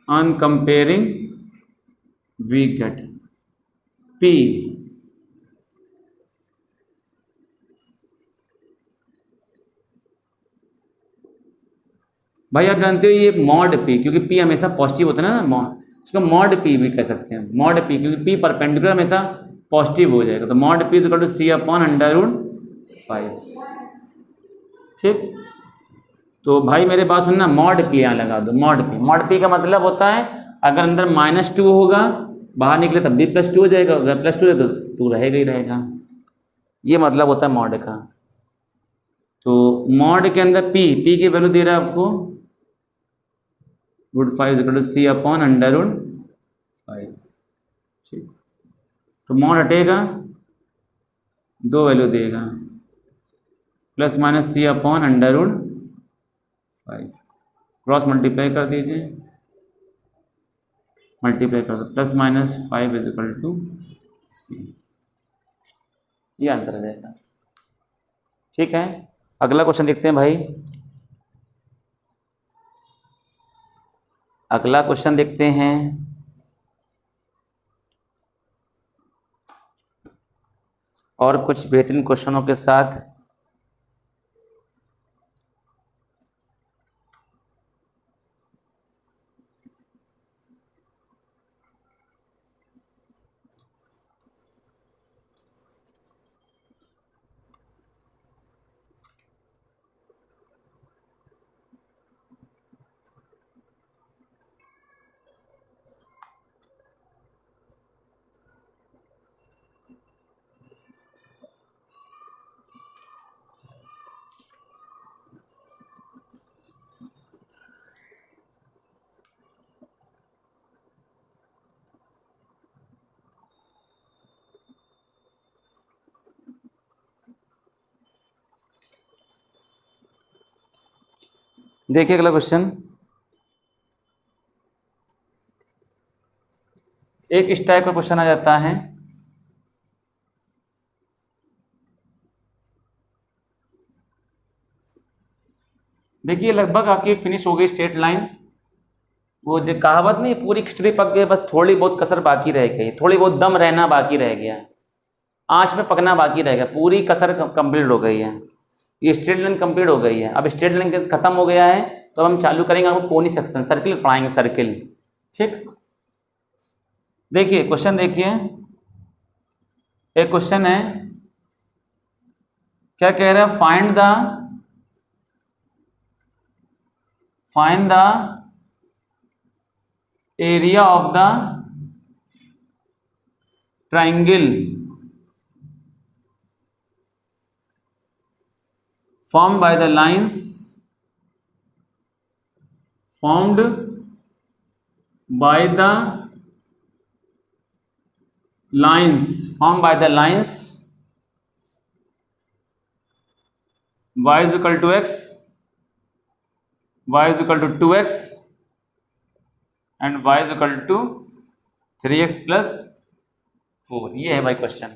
on comparing we get p भाई आप जानते हो ये मॉड p, क्योंकि p हमेशा पॉजिटिव होता है ना, मॉड, इसको मॉड p भी कह सकते हैं, मॉड p, क्योंकि p परपेंडिकुलर हमेशा पॉजिटिव हो जाएगा, तो mod p is equal to c upon √5. ठीक, तो भाई मेरे पास सुनना, मॉड p यहाँ लगा दो, मॉड p का मतलब होता है अगर अंदर -2 होगा, बाहर निकले तब भी +2 हो जाएगा, अगर +2 है तो 2 रहेगा ही रहेगा, ये मतलब होता है मॉड का. तो मॉड के अंदर p की वैल्यू दे रहा है आपको √5 is equal to c upon √5. ठीक, तो मॉड हटेगा, 2 वैल्यू देगा, plus minus c upon √5, cross multiply कर दीजिए, मल्टीप्लाई कर दो, +-5 इज इक्वल टू c, ये आंसर आ जाएगा. ठीक है, अगला क्वेश्चन देखते हैं भाई, अगला क्वेश्चन देखते हैं. और कुछ बेहतरीन क्वेश्चनों के साथ देखिए अगला क्वेश्चन, एक इस टाइप का क्वेश्चन आ जाता है. देखिए लगभग आपकी फिनिश हो गई स्ट्रेट लाइन, वो जो कहावत नहीं, पूरी खिचड़ी पक गई, बस थोड़ी बहुत कसर बाकी रह गई, थोड़ी बहुत दम रहना बाकी रह गया, आंच में पकना बाकी रह गया, पूरी कसर कंप्लीट हो गई है, ये स्ट्रेट लाइन कंप्लीट हो गई है. अब स्ट्रेट लाइन खत्म हो गया है तो हम चालू करेंगे, आपको कोनी सेक्शन सर्किल पढ़ाएंगे, सर्किल. ठीक, देखिए क्वेश्चन देखिए, एक क्वेश्चन है, क्या कह रहा है, find the area of the triangle formed by the lines formed by the lines y is equal to x, y is equal to 2x and y is equal to 3x plus 4. ये है भाई क्वेश्चन.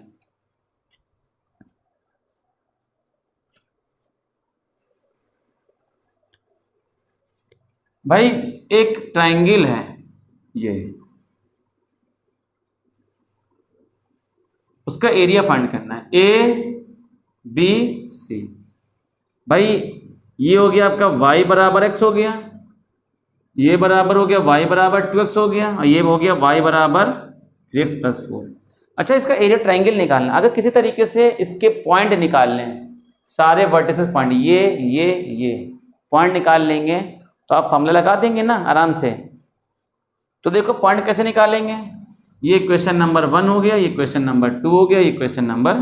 भाई एक ट्रायंगल है ये, उसका एरिया फाइंड करना है, ABC. भाई ये हो गया आपका y बराबर x हो गया, ये बराबर हो गया y बराबर 2x हो गया, और ये हो गया y बराबर 3x plus 4. अच्छा, इसका एरिया ट्रायंगल निकालना, अगर किसी तरीके से इसके पॉइंट निकाल लें, सारे वर्टिसेस पॉइंट, ये पॉइंट निकाल लेंगे तो आप फॉर्मूला लगा देंगे ना आराम से. तो देखो पॉइंट कैसे निकालेंगे, ये क्वेश्चन नंबर 1 हो गया, ये क्वेश्चन नंबर 2 हो गया, ये क्वेश्चन नंबर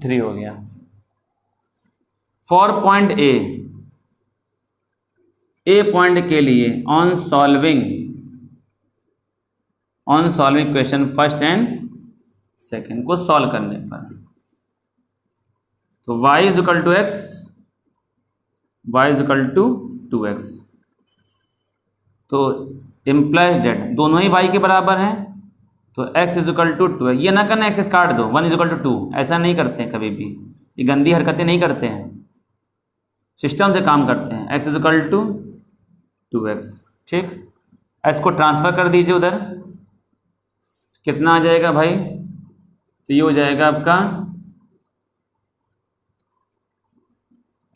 3 हो गया. फॉर पॉइंट ए पॉइंट के लिए on solving question first and second को सॉल्व करने पर। तो y is equal to X, Y is equal to 2x। तो इम्प्लाइज डेट दोनों ही y के बराबर हैं, तो x इज इक्वल टू 2। ये ना करना x काट दो, 1 इज इक्वल टू 2, ऐसा नहीं करते हैं कभी भी, ये गंदी हरकतें नहीं करते हैं, सिस्टम से काम करते हैं। x is equal to 2x, ठीक। x को ट्रांसफ़र कर दीजिए उधर, कितना आ जाएगा भाई, तो ये हो जाएगा आपका,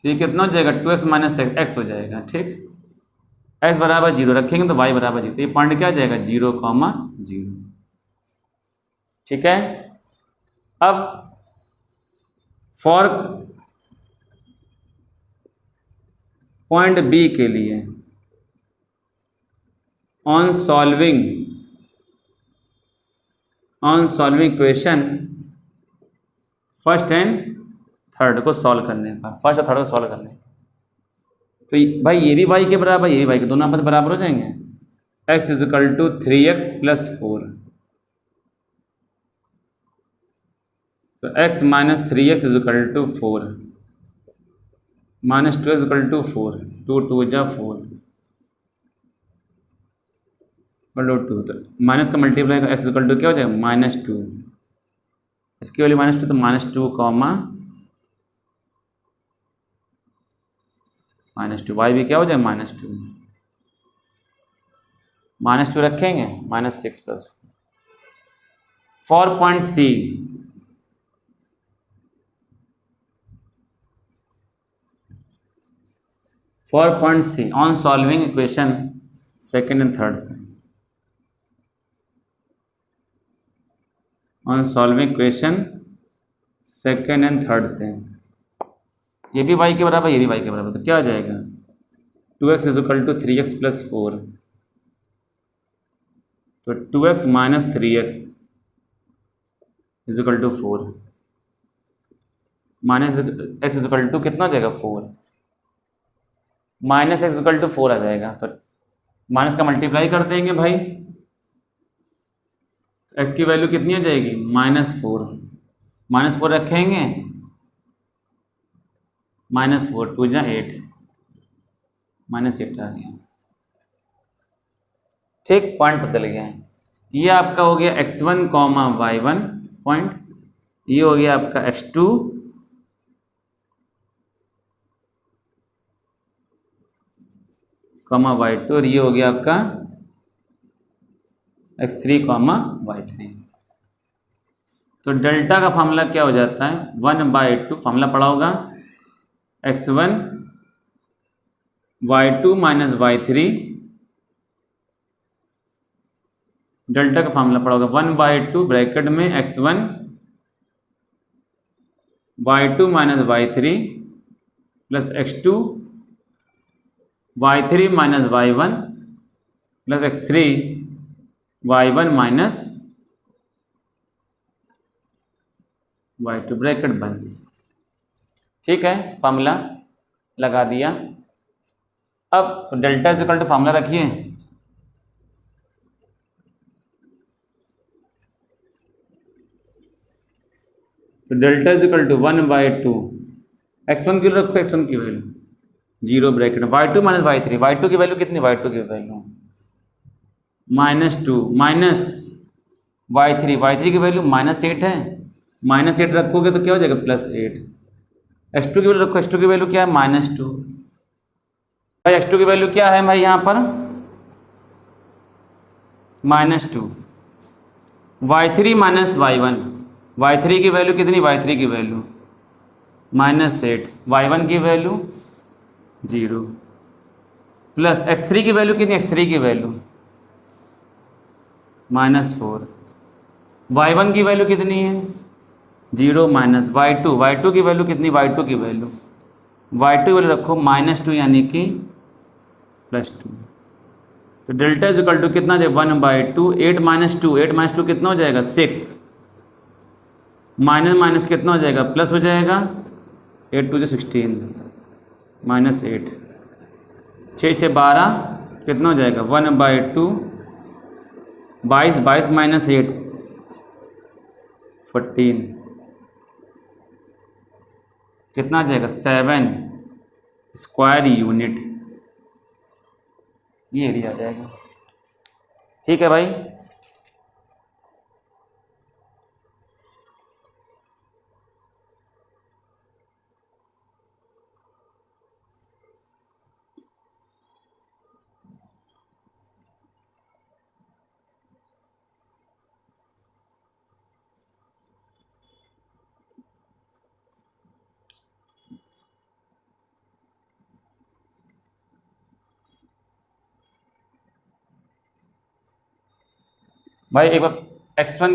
तो ये कितना हो जाएगा 2x माइनस एक्स हो जाएगा, ठीक। x बराबर 0 रखेंगे तो y बराबर 0, तो ये पॉइंट क्या आ जाएगा 0,0, ठीक है। अब फॉर पॉइंट B के लिए on solving equation first and third को सॉल्व करने पर, फर्स्ट और थर्ड को सॉल्व करने, तो भाई ये भी y के बराबर, ये भी y के, दोनों आपस में बराबर हो जाएंगे। x is equal to 3x plus 4, तो x minus 3x is equal to 4 minus 2x equal to 4, 2 2 जा 4 2, तो माइनस का मल्टीप्लाई का x इक्वल टू क्या हो जाएगा -2, इसकी वैल्यू -2, तो -2 कॉमा -2, y भी क्या हो जाए -2 रखेंगे, -6 plus. For point C on solving equation second and third से, on solving equation second and third से, ये भी y के बराबर, ये भी y के बराबर, तो क्या आ जाएगा 2x is equal to 3x plus 4, तो 2x minus 3x is equal to 4, minus x is equal to कितना आ जाएगा 4, माइनस एक्स इक्वल टू 4 आ जाएगा, तो माइनस का मल्टीप्लाई कर देंगे भाई, तो x की वैल्यू कितनी आ जाएगी -4 रखेंगे, -4 2 जा 8, -8 आ गया, ठीक। पॉइंट बदल गया है, ये आपका हो गया x1, y1 पॉइंट, ये हो गया आपका x2, y2, और ये हो गया आपका x3, y3। तो डेल्टा का फार्मूला क्या हो जाता है 1/2, फार्मूला पढ़ा होगा, x1 y2 minus y3, delta का फार्मूला पढ़ा होगा 1/2 ब्रैकेट में x1 y2 minus y3 plus x2 y3 minus y1 plus x3 y1 minus y2 bracket बंद, ठीक है। फार्मूला लगा दिया। अब delta is equal to formula रखिए, तो delta is equal to 1/2, x1 की रखो, x1 की value 0 bracket, y2 minus y3, y2 की वैल्यू कितनी, y2 की वैल्यू -2 माइनस y3 की वैल्यू -8 है, -8 रखोगे तो क्या हो जाएगा +8, x2 की वैल्यू रखो, x2 की वैल्यू क्या है -2, भाई x2 की वैल्यू क्या है भाई यहाँ पर -2, y3 माइनस y1, y3 की वैल्यू कितनी, y3 की वैल्यू -8, y1 की वैल्यू 0, प्लस x3 की वैल्यू कितनी, x3 की वैल्यू -4, y1 की वैल्यू कितनी है 0, माइनस y2 की वैल्यू कितनी, y2 की वैल्यू रखो -2 यानी कि +2, तो डेल्टा इज इक्वल टू कितना जाए 1/2, 8 - 2 कितना हो जाएगा 6, माइनस कितना हो जाएगा प्लस हो जाएगा, 8 2 16 -8, 6 6 12 कितना हो जाएगा 1/2, 22 22 - 8 14 कितना आ जाएगा 7 स्क्वायर यूनिट, ये एरिया आ जाएगा। ठीक है भाई। भाई एक बार x1,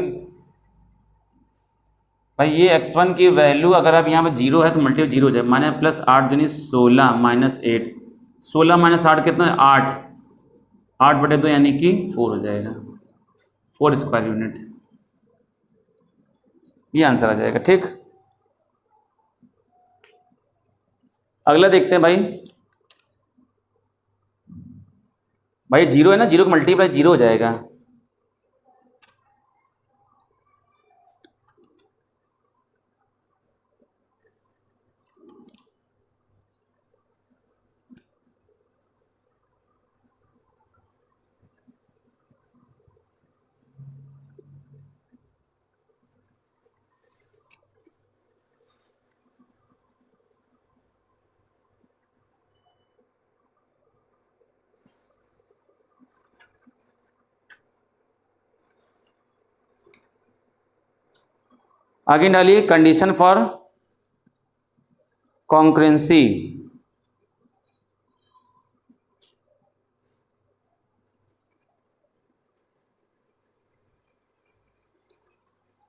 भाई ये x1 की वैल्यू अगर आप यहाँ पर 0 है तो मल्टीप्लाई 0 हो जाए, माने प्लस 8 दूनी 16 माइनस 8, 16 माइनस 8 कितना है 8, 8/2 यानी कि 4 हो जाएगा, 4 स्क्वायर यूनिट, ये आंसर आ जाएगा। ठीक, अगला देखते हैं भाई। भाई 0 है ना, 0 का मल्टीप्लाई 0 हो जाएगा। आगे डालिए कंडीशन फॉर कॉन्करेंसी।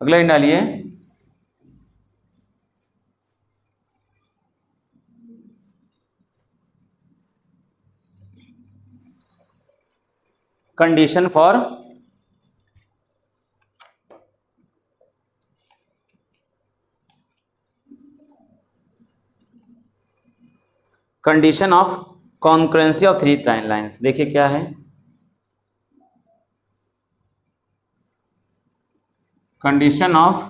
अगला इन डालिए condition for condition of concurrency of 3 lines. देखिए क्या है, condition of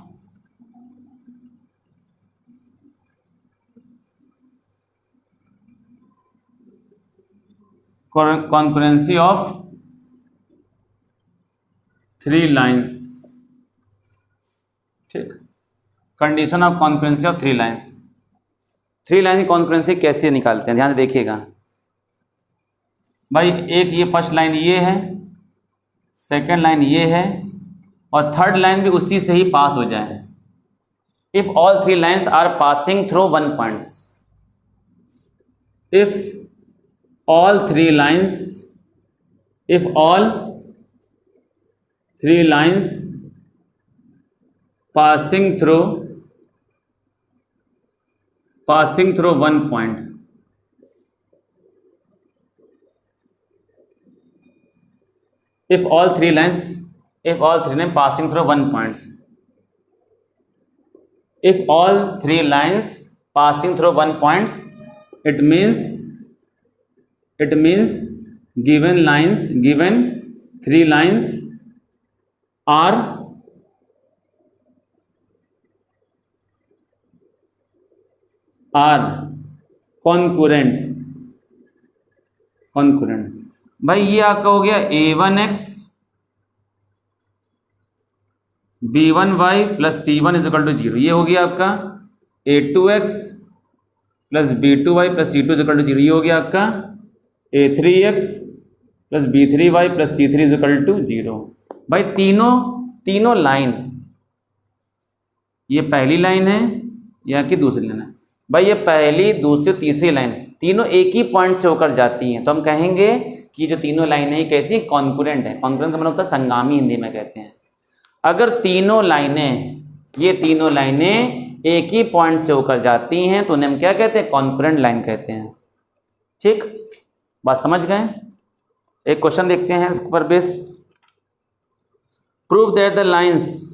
concurrency of 3 lines. ठीक, condition of concurrency of 3 lines. 3 line की कॉन्करेंसी कैसे निकालते हैं, ध्यान से देखिएगा भाई। एक ये फर्स्ट लाइन ये है, सेकंड लाइन ये है, और थर्ड लाइन भी उसी से ही पास हो जाए। If all 3 lines are passing through 1 points, if all 3 lines, if all 3 lines passing through 1 point, if all 3 lines passing through 1 point, if all 3 lines passing through 1 point, it means given 3 lines are concurrent. भाई ये आपका हो गया a1x b1y plus c1 is equal to 0। ये हो गया आपका a2x plus b2y plus c2 is equal to 0। ये हो गया आपका a3x plus b3y plus c3 is equal to 0। भाई तीनों लाइन, ये पहली लाइन है या कि दूसरी लाइन है? भाई ये पहली, दूसरी, तीसरी लाइन तीनों एक ही पॉइंट से होकर जाती हैं, तो हम कहेंगे कि जो तीनों लाइनें हैं कैसी कॉन्कुरेंट है। कॉन्कुरेंट का मतलब होता है संगामी, हिंदी में कहते हैं। अगर तीनों लाइनें, ये तीनों लाइनें एक ही पॉइंट से होकर जाती हैं तो उन्हें हम क्या कहते हैं, कॉन्कुरेंट लाइन कहते हैं। ठीक, बात समझ गए? एक क्वेश्चन देखते हैं इस पर base. Prove that the lines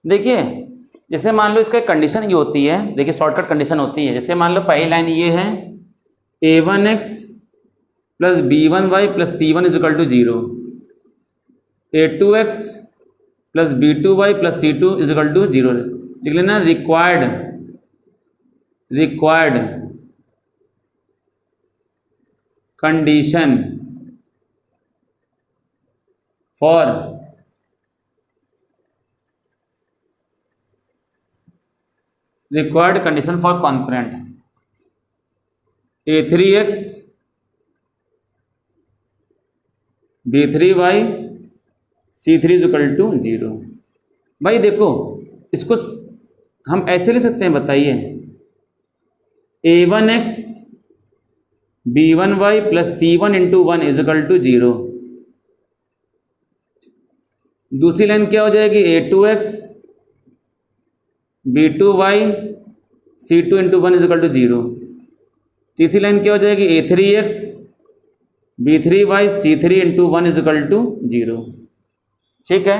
देखिए, जैसे मान लो इसका कंडीशन ये होती है, देखिए शॉर्टकट कंडीशन होती है। जैसे मान लो पहली लाइन ये है a1x plus b1y plus c1 is equal to 0, a2x plus b2y plus c2 is equal to 0 लिख लेना। Required condition for concurrent a3x b3y c3 is equal to 0। भाई देखो इसको हम ऐसे ले सकते हैं, बताइए, a1x b1y plus c1 into 1 is equal to 0। दूसरी लाइन क्या हो जाएगी, a2x b2y c2 into 1 is equal to 0। तीसरी लाइन क्या हो जाएगी, a3x b3y c3 into 1 is equal to 0। ठीक है।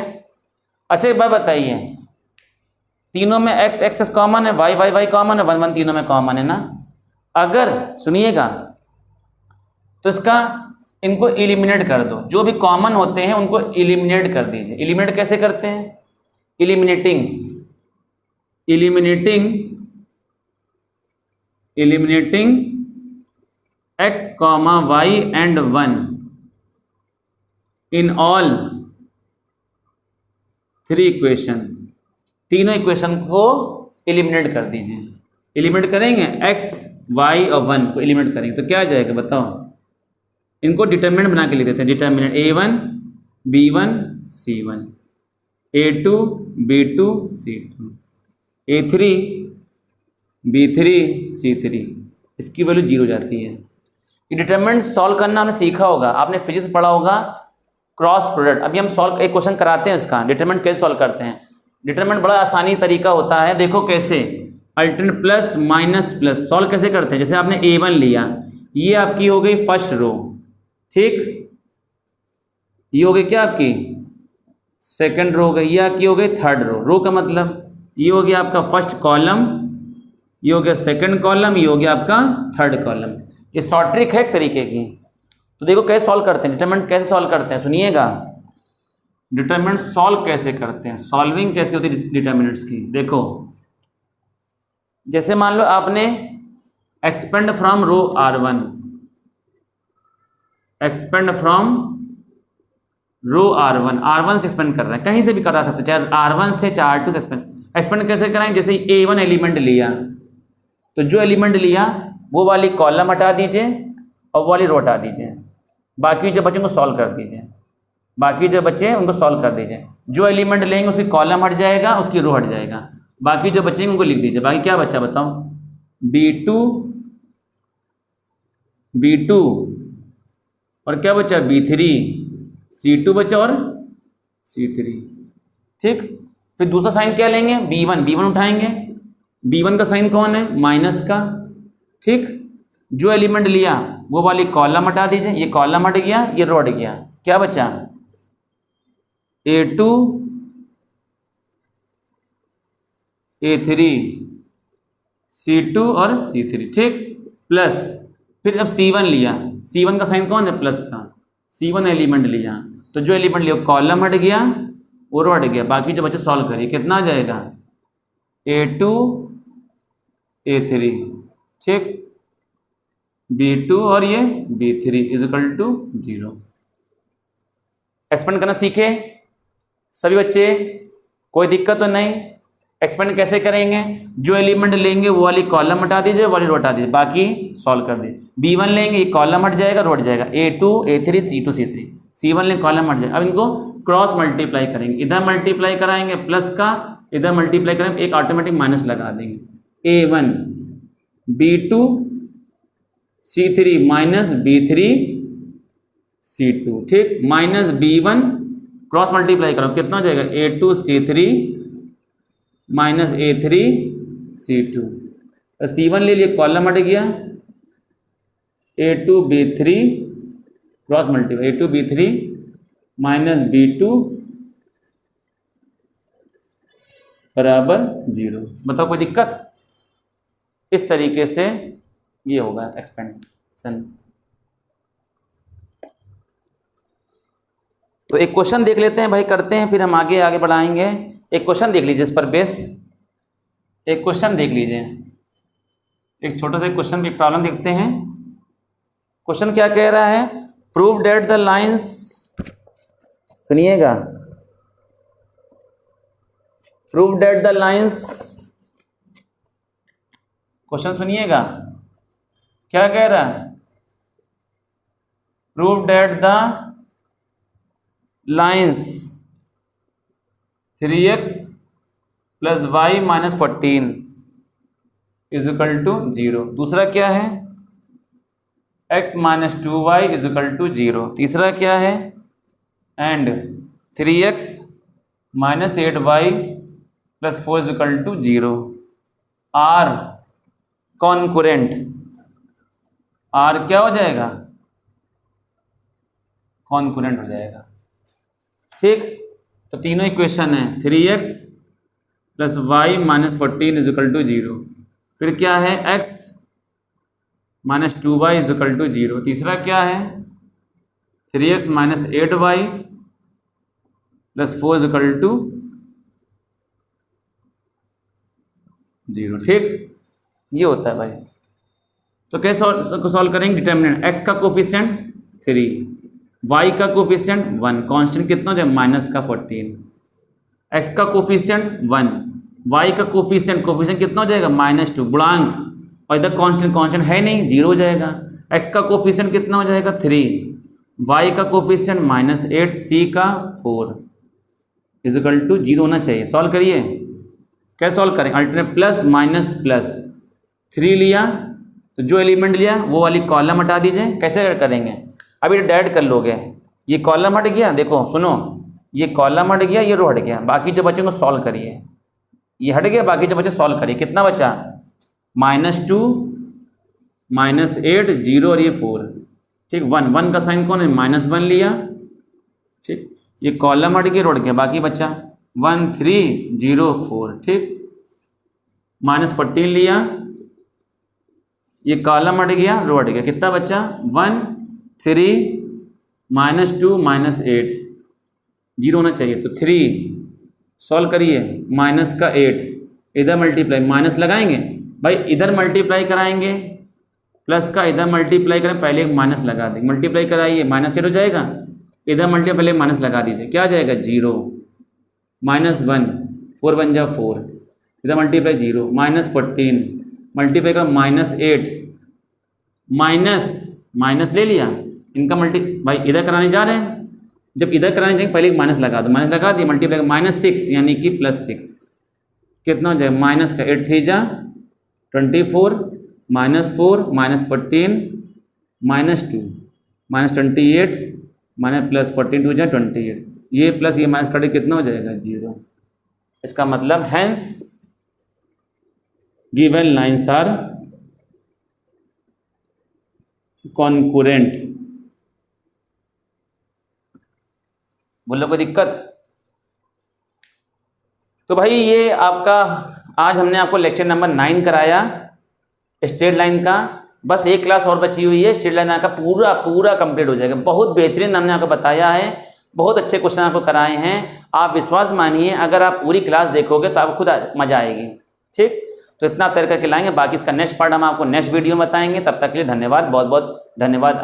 अच्छा एक बात बताइए, तीनों में x x कॉमन है, y y y कॉमन है, 1 1 तीनों में कॉमन है ना। अगर सुनिएगा तो इसका इनको एलिमिनेट कर दो, जो भी कॉमन होते हैं उनको एलिमिनेट कर दीजिए। एलिमिनेट कैसे करते हैं, eliminating x comma y and 1 in all 3 equation, तीनों इक्वेशन को एलिमिनेट कर दीजिए। एलिमिनेट करेंगे x y और 1 को एलिमिनेट करेंगे तो क्या आ जाएगा बताओ। इनको डिटरमिनेंट बना के लिख देते हैं। Determinant a1 b1 c1, a2 b2 c2, a3 b3 c3, इसकी वैल्यू 0 जाती है। ये डिटरमिनेंट सॉल्व करना हमने सीखा होगा, आपने फिजिक्स पढ़ा होगा, क्रॉस प्रोडक्ट। अभी हम सॉल्व एक क्वेश्चन कराते हैं इसका, डिटरमिनेंट कैसे सॉल्व करते हैं। डिटरमिनेंट बड़ा आसानी तरीका होता है, देखो कैसे, alternate plus minus plus solve कैसे करते हैं। जैसे आपने a1 लिया, ये आपकी हो गई फर्स्ट रो, ठीक, ये हो गई क्या आपकी सेकंड रो हो गई, ये आपकी हो गई थर्ड रो। रो का मतलब ये हो गया आपका फर्स्ट कॉलम, ये हो गया सेकंड कॉलम, ये हो गया आपका थर्ड कॉलम। ये शॉर्ट ट्रिक है एक तरीके की। तो देखो कैसे सॉल्व करते हैं, डिटरमिनेंट कैसे सॉल्व करते हैं, सुनिएगा। डिटरमिनेंट सॉल्व कैसे करते हैं, सॉल्विंग कैसे होती है डिटरमिनेंट्स की। देखो जैसे मान लो आपने expand from row r1, expand from row r1 से एक्सपेंड कर रहे हैं, कहीं से भी करा सकते हैं, चाहे r1 से चाहे r2 से एक्सपेंड कैसे कराएंगे। जैसे a1 एलिमेंट लिया तो जो एलिमेंट लिया वो वाली कॉलम हटा दीजिए और वो वाली रो हटा दीजिए, बाकी जो बचे उनको सॉल्व कर दीजिए, बाकी जो बचे उनको सॉल्व कर दीजिए। जो एलिमेंट लेंगे उसकी कॉलम हट जाएगा, उसकी रो हट जाएगा, बाकी जो बचेंगे उनको लिख दीजिए। बाकी क्या बचा बताओ, b2 और क्या बचा b3, c2 बचा और c3, ठीक। फिर दूसरा साइन क्या लेंगे, b1 उठाएंगे, b1 का साइन कौन है, माइनस का, ठीक। जो एलिमेंट लिया वो वाली कॉलम हटा दीजिए, ये कॉलम हट गया, ये रो हट गया, क्या बचा a2 a3 c2 और c3, ठीक। प्लस फिर अब c1 लिया, c1 का साइन कौन है, प्लस का, c1 एलिमेंट लिया तो जो एलिमेंट लिया कॉलम हट गया, वो रो हट गया, बाकी जो बच्चे सॉल्व करिए, कितना आ जाएगा a2 a3, ठीक, b2 और ये b3 is equal to 0। Expand करना सीखे सभी बच्चे, कोई दिक्कत तो नहीं। एक्सपेंड कैसे करेंगे, जो एलिमेंट लेंगे वो वाली कॉलम हटा दीजिए, वो वाली रो हटा दीजिए, बाकी सॉल्व कर दीजिए। b1 लेंगे, ये कॉलम हट जाएगा, रो हट जाएगा, a2 a3 c2 c3, c1 लेंगे कॉलम हट जाएगा। अब इनको क्रॉस मल्टीप्लाई करेंगे, इधर मल्टीप्लाई कराएंगे प्लस का, इधर मल्टीप्लाई करेंगे, एक ऑटोमेटिक माइनस लगा देंगे। a1 b2 c3 minus b3 c2, ठीक, माइनस b1 क्रॉस मल्टीप्लाई करो कितना हो जाएगा, a2 c3 minus a3 c2, c1 ले लिए कॉलम हट गया, a2 b3 cross multiply a2 b3 minus b2 बराबर 0। बताओ कोई दिक्कत। इस तरीके से ये होगा एक्सपेंशन। तो एक क्वेश्चन देख लेते हैं भाई, करते हैं, फिर हम आगे बढ़ाएंगे। एक क्वेश्चन देख लीजिए इस पर बेस, एक क्वेश्चन देख लीजिए, एक छोटा सा क्वेश्चन की प्रॉब्लम देखते हैं। क्वेश्चन क्या कह रहा है, प्रूव डेट द लाइंस, सुनिएगा, prove that the lines, question सुनिएगा क्या कह रहा है, prove that the lines 3x plus Y minus 14 is equal to 0। दूसरा क्या है, x minus 2y is equal to 0। तीसरा क्या है, and 3x minus 8y plus 4 is equal to 0 are concurrent. Are क्या हो जाएगा, कॉन्कुरेंट हो जाएगा। ठीक, तो तीनों इक्वेशन है 3x plus Y minus 14 is equal to 0, फिर क्या है x minus 2y is equal to 0। तीसरा क्या है 3x minus 8y plus 4 is equal to 0। ठीक, ये होता है भाई। तो कैसे सॉल्व करेंगे, डिटर्मिनेंट x का कोफिशिएंट 3, y का कोफिशिएंट 1, कांस्टेंट कितना हो जाए माइनस का 14, x का कोफिशिएंट 1, y का कोफिशिएंट कितना हो जाएगा -2 गुणांक, और इधर कांस्टेंट है नहीं, 0 हो जाएगा। x का कोफिशिएंट कितना हो जाएगा 3, y का कोफिशिएंट -8, c का 4 इज इक्वल टू 0 होना चाहिए। सॉल्व करिए, कैसे सॉल्व करें, अल्टरनेट प्लस माइनस प्लस, 3 लिया तो जो एलिमेंट लिया वो वाली कॉलम हटा दीजिए। कैसे करेंगे, अभी डायरेक्ट कर लोगे, ये कॉलम हट गया, देखो सुनो, ये कॉलम हट गया, ये रो हट गया, बाकी जो बचे को सॉल्व करिए, ये हट गया, बाकी जो बचे सॉल्व करिए। कितना बचा, -2 -8 0 और ये 4। ठीक, 1 का साइन कौन है, -1 लिया। ठीक, ये कॉलम हट गया, रो हट गया, बाकी बचा 1 3 0 4। ठीक, -14 लिया, ये कॉलम हट गया, रो हट गया, कितना बचा 1 3 -2 -8, 0 होना चाहिए। तो 3 सॉल्व करिए, माइनस का 8 इधर मल्टीप्लाई, माइनस लगाएंगे भाई, इधर मल्टीप्लाई कराएंगे, प्लस का इधर मल्टीप्लाई करें, पहले एक माइनस लगा देंगे, मल्टीप्लाई कराइए, -8 हो जाएगा, इधर मल्टीप्लाई पहले माइनस लगा दीजिए, क्या आ जाएगा 0 -1 4 1 जा 4, इधर मल्टीप्लाई 0 -14 मल्टीप्लाई का -8 माइनस ले लिया, इनका भाई इधर कराने जा रहे हैं, जब इधर कराने जाएंगे पहले एक माइनस लगा दो, माइनस लगा दिए, मल्टीप्लाई -6 यानी कि +6, कितना हो जाएगा, माइनस का 8 3 जा 24 -4 -14 -2 -28 +14 2 जा 28, ये प्लस ये माइनस कटे कितना हो जाएगा 0। इसका मतलब hence given lines are concurrent. बोलो कोई दिक्कत। तो भाई ये आपका आज हमने आपको लेक्चर नंबर 9 कराया स्ट्रेट लाइन का, बस एक क्लास और बची हुई है, स्ट्रेट लाइन आपका पूरा कंप्लीट हो जाएगा। बहुत बेहतरीन हमने आपको बताया है, बहुत अच्छे क्वेश्चन आपको कराए हैं, आप विश्वास मानिए, अगर आप पूरी क्लास देखोगे तो आपको खुद मजा आएगी। ठीक, तो इतना तैयार करके लाएंगे, बाकी इसका नेक्स्ट पार्ट हम आपको नेक्स्ट वीडियो में बताएंगे। तब तक के लिए धन्यवाद, बहुत बहुत धन्यवाद।